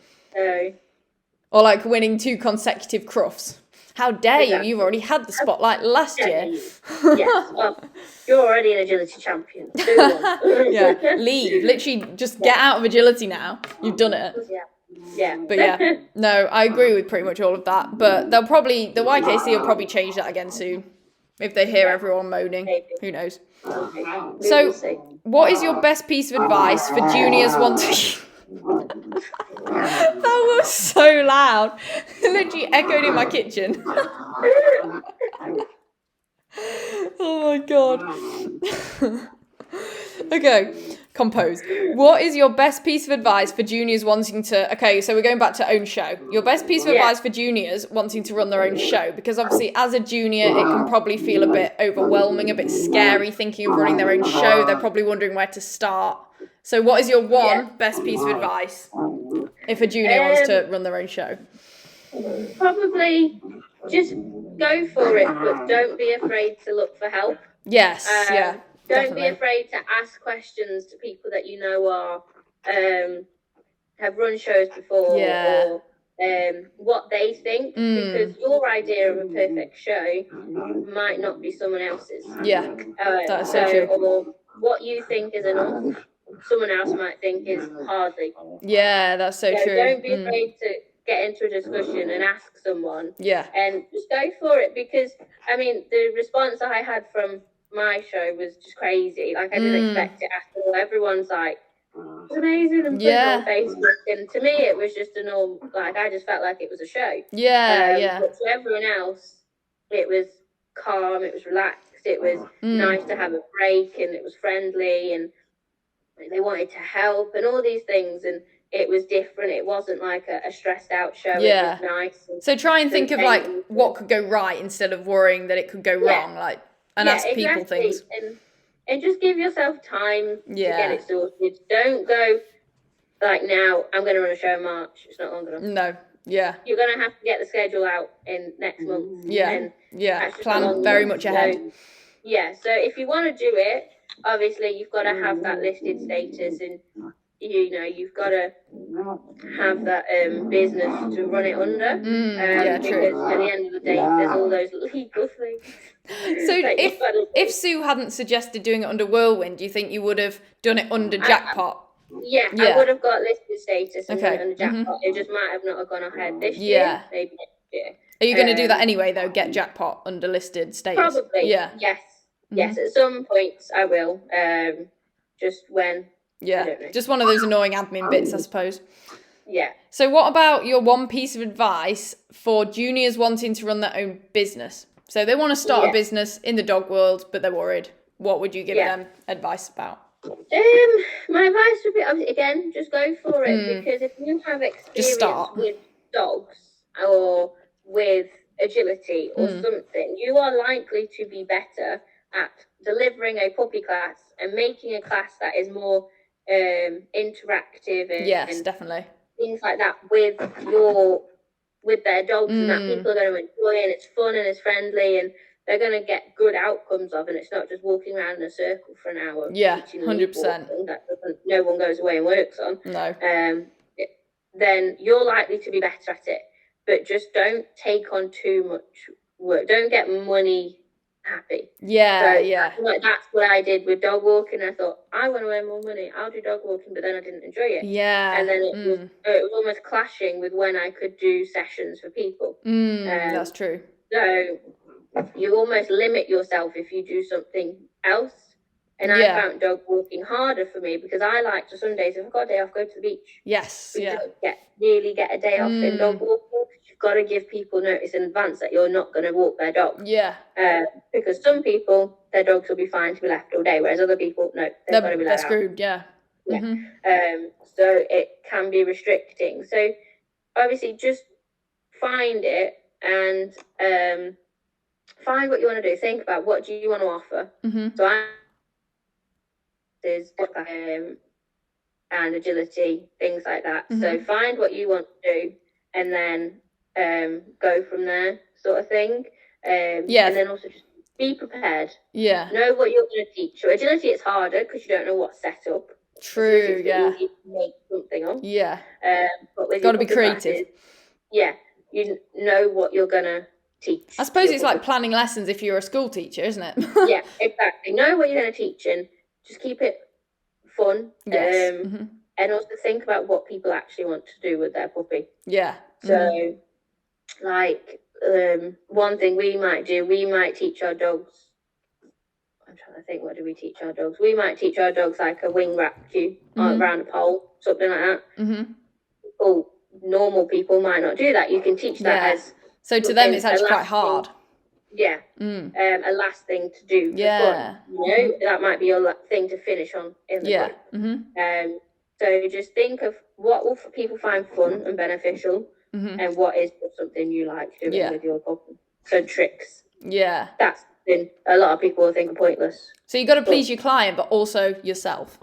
Or like winning 2 consecutive Crufts. How dare you? You've already had the spotlight last year. Yes, well, you're already an agility champion. Leave. Literally, just get out of agility now. You've done it. Yeah. But yeah, no, I agree with pretty much all of that. But the YKC will probably change that again soon. If they hear Yeah. everyone moaning, Maybe. who knows? We So- will see. What is your best piece of advice for juniors wanting... That was so loud. It literally echoed in my kitchen. Oh my god. Okay, compose. What is your best piece of advice for juniors wanting to... Okay, so we're going back to own show. Your best piece of advice for juniors wanting to run their own show, because obviously as a junior it can probably feel a bit overwhelming, a bit scary thinking of running their own show. They're probably wondering where to start. So what is your one best piece of advice if a junior wants to run their own show? Probably just go for it, but don't be afraid to look for help. Yes, Don't definitely. be afraid to ask questions to people that you know are have run shows before, or what they think, because your idea of a perfect show might not be someone else's. Yeah, that's so true. Or what you think is enough, someone else might think is hardly. Yeah, that's so true. Don't be afraid to get into a discussion and ask someone. Yeah. And just go for it, because I mean the response I had from my show was just crazy. Like I didn't expect it at all. Everyone's like, it's amazing and putting it on Facebook, and to me it was just a normal, like I just felt like it was a show. But to everyone else it was calm, it was relaxed, it was nice to have a break, and it was friendly, and they wanted to help and all these things, and it was different. It wasn't like a stressed out show. It was nice. So try and think of like what could go right instead of worrying that it could go wrong, like, and ask people things. And just give yourself time to get it sorted. Don't go like, now I'm going to run a show in March. It's not long enough. No. Yeah. You're going to have to get the schedule out in next month. Yeah. Plan very much ahead. So if you want to do it, obviously you've got to have that listed status, and you've got to have that business to run it under. Because at the end of the day, there's all those legal things. So if Sue hadn't suggested doing it under Whirlwind, do you think you would have done it under Jackpot? I would have got listed status and done it under Jackpot. It just might have not gone ahead this year, maybe next year. Are you going to do that anyway, though? Get Jackpot under listed status? Probably. Yeah. Yes. At some points I will. Just when. Yeah. I don't know. Just one of those annoying admin bits, I suppose. Yeah. So what about your one piece of advice for juniors wanting to run their own business? So they want to start a business in the dog world, but they're worried. What would you give them advice about? My advice would be, again, just go for it, because if you have experience with dogs or with agility or something, you are likely to be better at delivering a puppy class and making a class that is more interactive and definitely things like that with their dogs, and that people are going to enjoy, and it's fun and it's friendly, and they're going to get good outcomes of, and it's not just walking around in a circle for an hour. 100%. That no one goes away and works on. No. Then you're likely to be better at it, but just don't take on too much work. Don't get money happy. Like that's what I did with dog walking. I thought, I want to earn more money, I'll do dog walking, but then I didn't enjoy it. And then it was almost clashing with when I could do sessions for people. That's true. So you almost limit yourself if you do something else. And I found dog walking harder for me, because I like to, some days, if I've got a day off, go to the beach. Really get a day off in dog walking. You've got to give people notice in advance that you're not going to walk their dog. Because some people, their dogs will be fine to be left all day, whereas other people, no, they've got to be let out. They're screwed, So it can be restricting. So obviously just find it and find what you want to do. Think about, what do you want to offer. So and agility, things like that. So find what you want to do, and then go from there, sort of thing. And then also just be prepared. Know what you're going to teach. So agility, it's harder because you don't know what's set up. True. You make something up. But with got to be creative. Classes, you know what you're going to teach. I suppose it's like planning lessons if you're a school teacher, isn't it? Yeah, exactly. Know what you're going to teach, and just keep it fun. And also think about what people actually want to do with their puppy. So like one thing we might do, we might teach our dogs. I'm trying to think, what do we teach our dogs? We might teach our dogs like a wing wrap cue around a pole, something like that. People, normal people might not do that. You can teach that as. So to them, it's actually quite hard. Yeah, a last thing to do for fun. That might be your thing to finish on in the group. So just think of what will people find fun and beneficial, and what is something you like doing with your puppy. So tricks. Yeah, that's been a lot of people will think are pointless. So you got to please your client, but also yourself.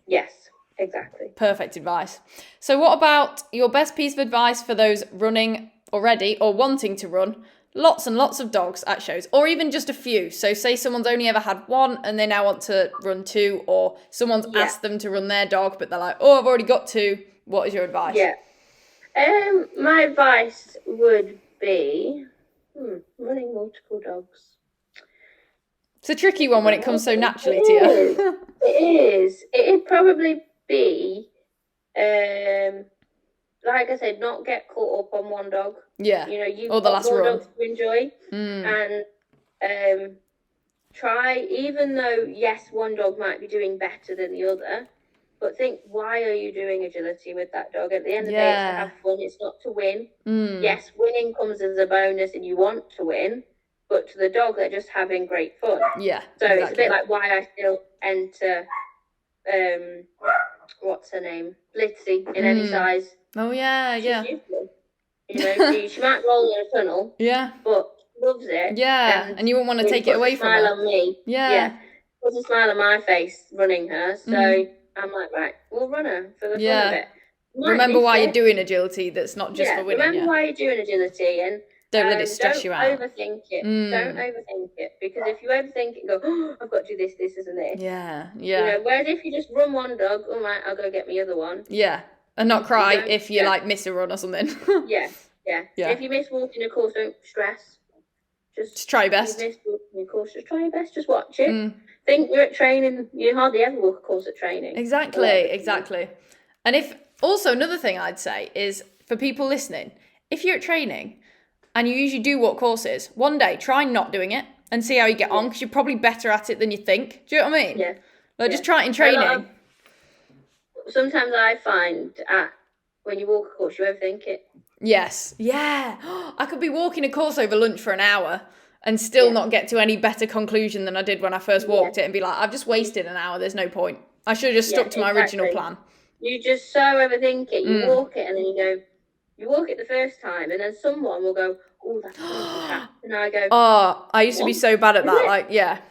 Yes, exactly. Perfect advice. So what about your best piece of advice for those running already or wanting to run lots and lots of dogs at shows, or even just a few? So say someone's only ever had one and they now want to run two, or someone's asked them to run their dog, but they're like, oh, I've already got two. What is your advice? Yeah. My advice would be running multiple dogs. It's a tricky one when it comes so naturally to you. It is. It'd probably be, like I said, not get caught up on one dog. Yeah. You've got more dogs to enjoy. And try, even though, yes, one dog might be doing better than the other, but think, why are you doing agility with that dog? At the end of the day, it's to have fun. It's not to win. Yes, winning comes as a bonus and you want to win. But to the dog, they're just having great fun. Yeah. So it's a bit like why I still enter, what's her name? Blitzy in any size. Oh, yeah, yeah. She might roll in a tunnel. Yeah. But loves it. Yeah. And you wouldn't want to take it away from her. Puts a smile on me. Yeah. Puts a smile on my face running her. So I'm like, right, we'll run her for the fun of it. Remember why you're doing agility. That's not just for winning. Remember why you're doing agility, and don't let it stress you out. Don't overthink it. Don't overthink it, because if you overthink it and go, oh, I've got to do this, this, and this. Yeah. Whereas if you just run one dog, all right, I'll go get my other one. Yeah, and not cry if you like miss a run or something. Yeah. If you miss walking a course, don't stress. Just try your best. If you miss walking a course, just try your best. Just watch it. Think you're at training. You hardly ever walk a course at training. Exactly. And if also another thing I'd say is for people listening, if you're at training and you usually do walk courses, one day try not doing it and see how you get on, because you're probably better at it than you think. Do you know what I mean? Yeah. Just try it in training. Sometimes I find when you walk a course, you overthink it. Yes. Yeah. I could be walking a course over lunch for an hour and still not get to any better conclusion than I did when I first walked it, and be like, I've just wasted an hour. There's no point. I should have just stuck to my original plan. You just so overthink it. You walk it and then you walk it the first time, and then someone will go, oh, that's a trap. And I go, oh, I used to be so bad at that.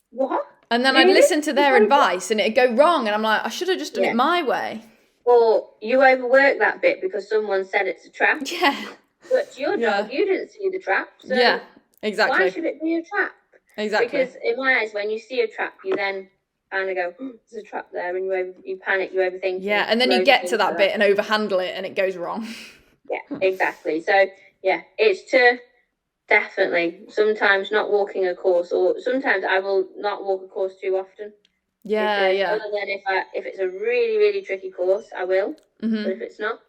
What? And then I'd listen to their advice and it'd go wrong, and I'm like, I should have just done it my way. Or you overwork that bit because someone said it's a trap. Yeah. But to your dog, you didn't see the trap. So exactly. Why should it be a trap? Exactly. Because in my eyes, when you see a trap, you then kind of go, there's a trap there, and you panic, you overthink. Yeah, and then you get to that bit and overhandle it, and it goes wrong. Yeah, exactly. So, it's to definitely sometimes not walking a course, or sometimes I will not walk a course too often. Yeah. Other than if it's a really, really tricky course, I will. But if it's not,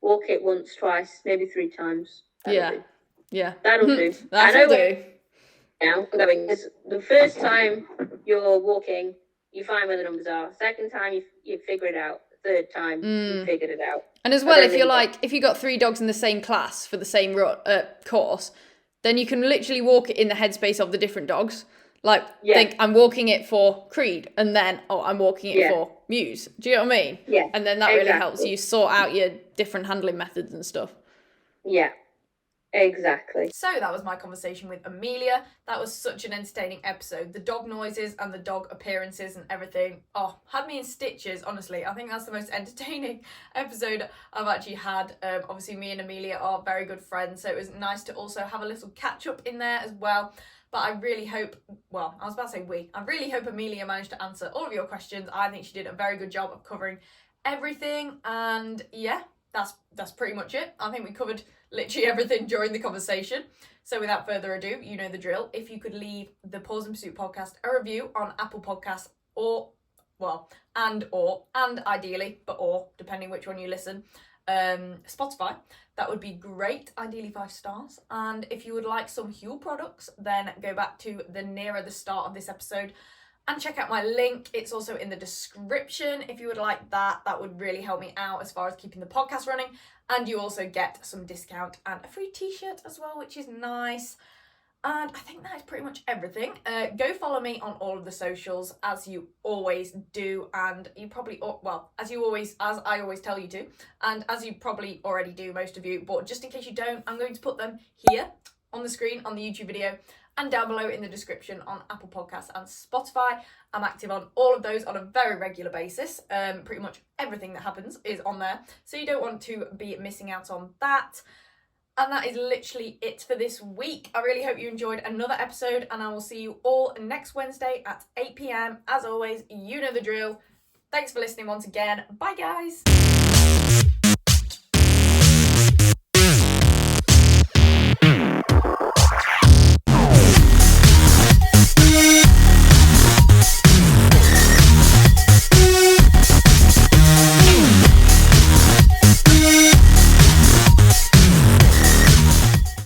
walk it once, twice, maybe 3 times. That'll do. That'll do. Now, because the first time you're walking, you find where the numbers are. Second time, you figure it out. Third time, you figured it out. And as well, if you got 3 dogs in the same class for the same course, then you can literally walk it in the headspace of the different dogs. Like, think, I'm walking it for Creed, and then, I'm walking it for Muse. Do you know what I mean? Yeah. And then that really helps you sort out your different handling methods and stuff. Yeah. Exactly. So that was my conversation with Emilia. That was such an entertaining episode. The dog noises and the dog appearances and everything, had me in stitches, honestly. I think that's the most entertaining episode I've actually had. Obviously, me and Emilia are very good friends, so it was nice to also have a little catch-up in there as well. But I really hope, I really hope Emilia managed to answer all of your questions. I think she did a very good job of covering everything. And that's pretty much it. I think we covered literally everything during the conversation. So without further ado, you know the drill. If you could leave the Paws and Pursuit podcast a review on Apple Podcasts and ideally, depending which one you listen, Spotify, that would be great, ideally 5 stars. And if you would like some Huel products, then go back to nearer the start of this episode and check out my link. It's also in the description if you would like that. That would really help me out as far as keeping the podcast running. And you also get some discount and a free t-shirt as well, which is nice. And I think that is pretty much everything. Go follow me on all of the socials, as you always do, and you probably, as I always tell you to, and as you probably already do, most of you, but just in case you don't, I'm going to put them here on the screen on the YouTube video and down below in the description on Apple Podcasts and Spotify. I'm active on all of those on a very regular basis. Pretty much everything that happens is on there, so you don't want to be missing out on that. And that is literally it for this week. I really hope you enjoyed another episode, and I will see you all next Wednesday at 8 p.m. As always, you know the drill. Thanks for listening once again. Bye, guys.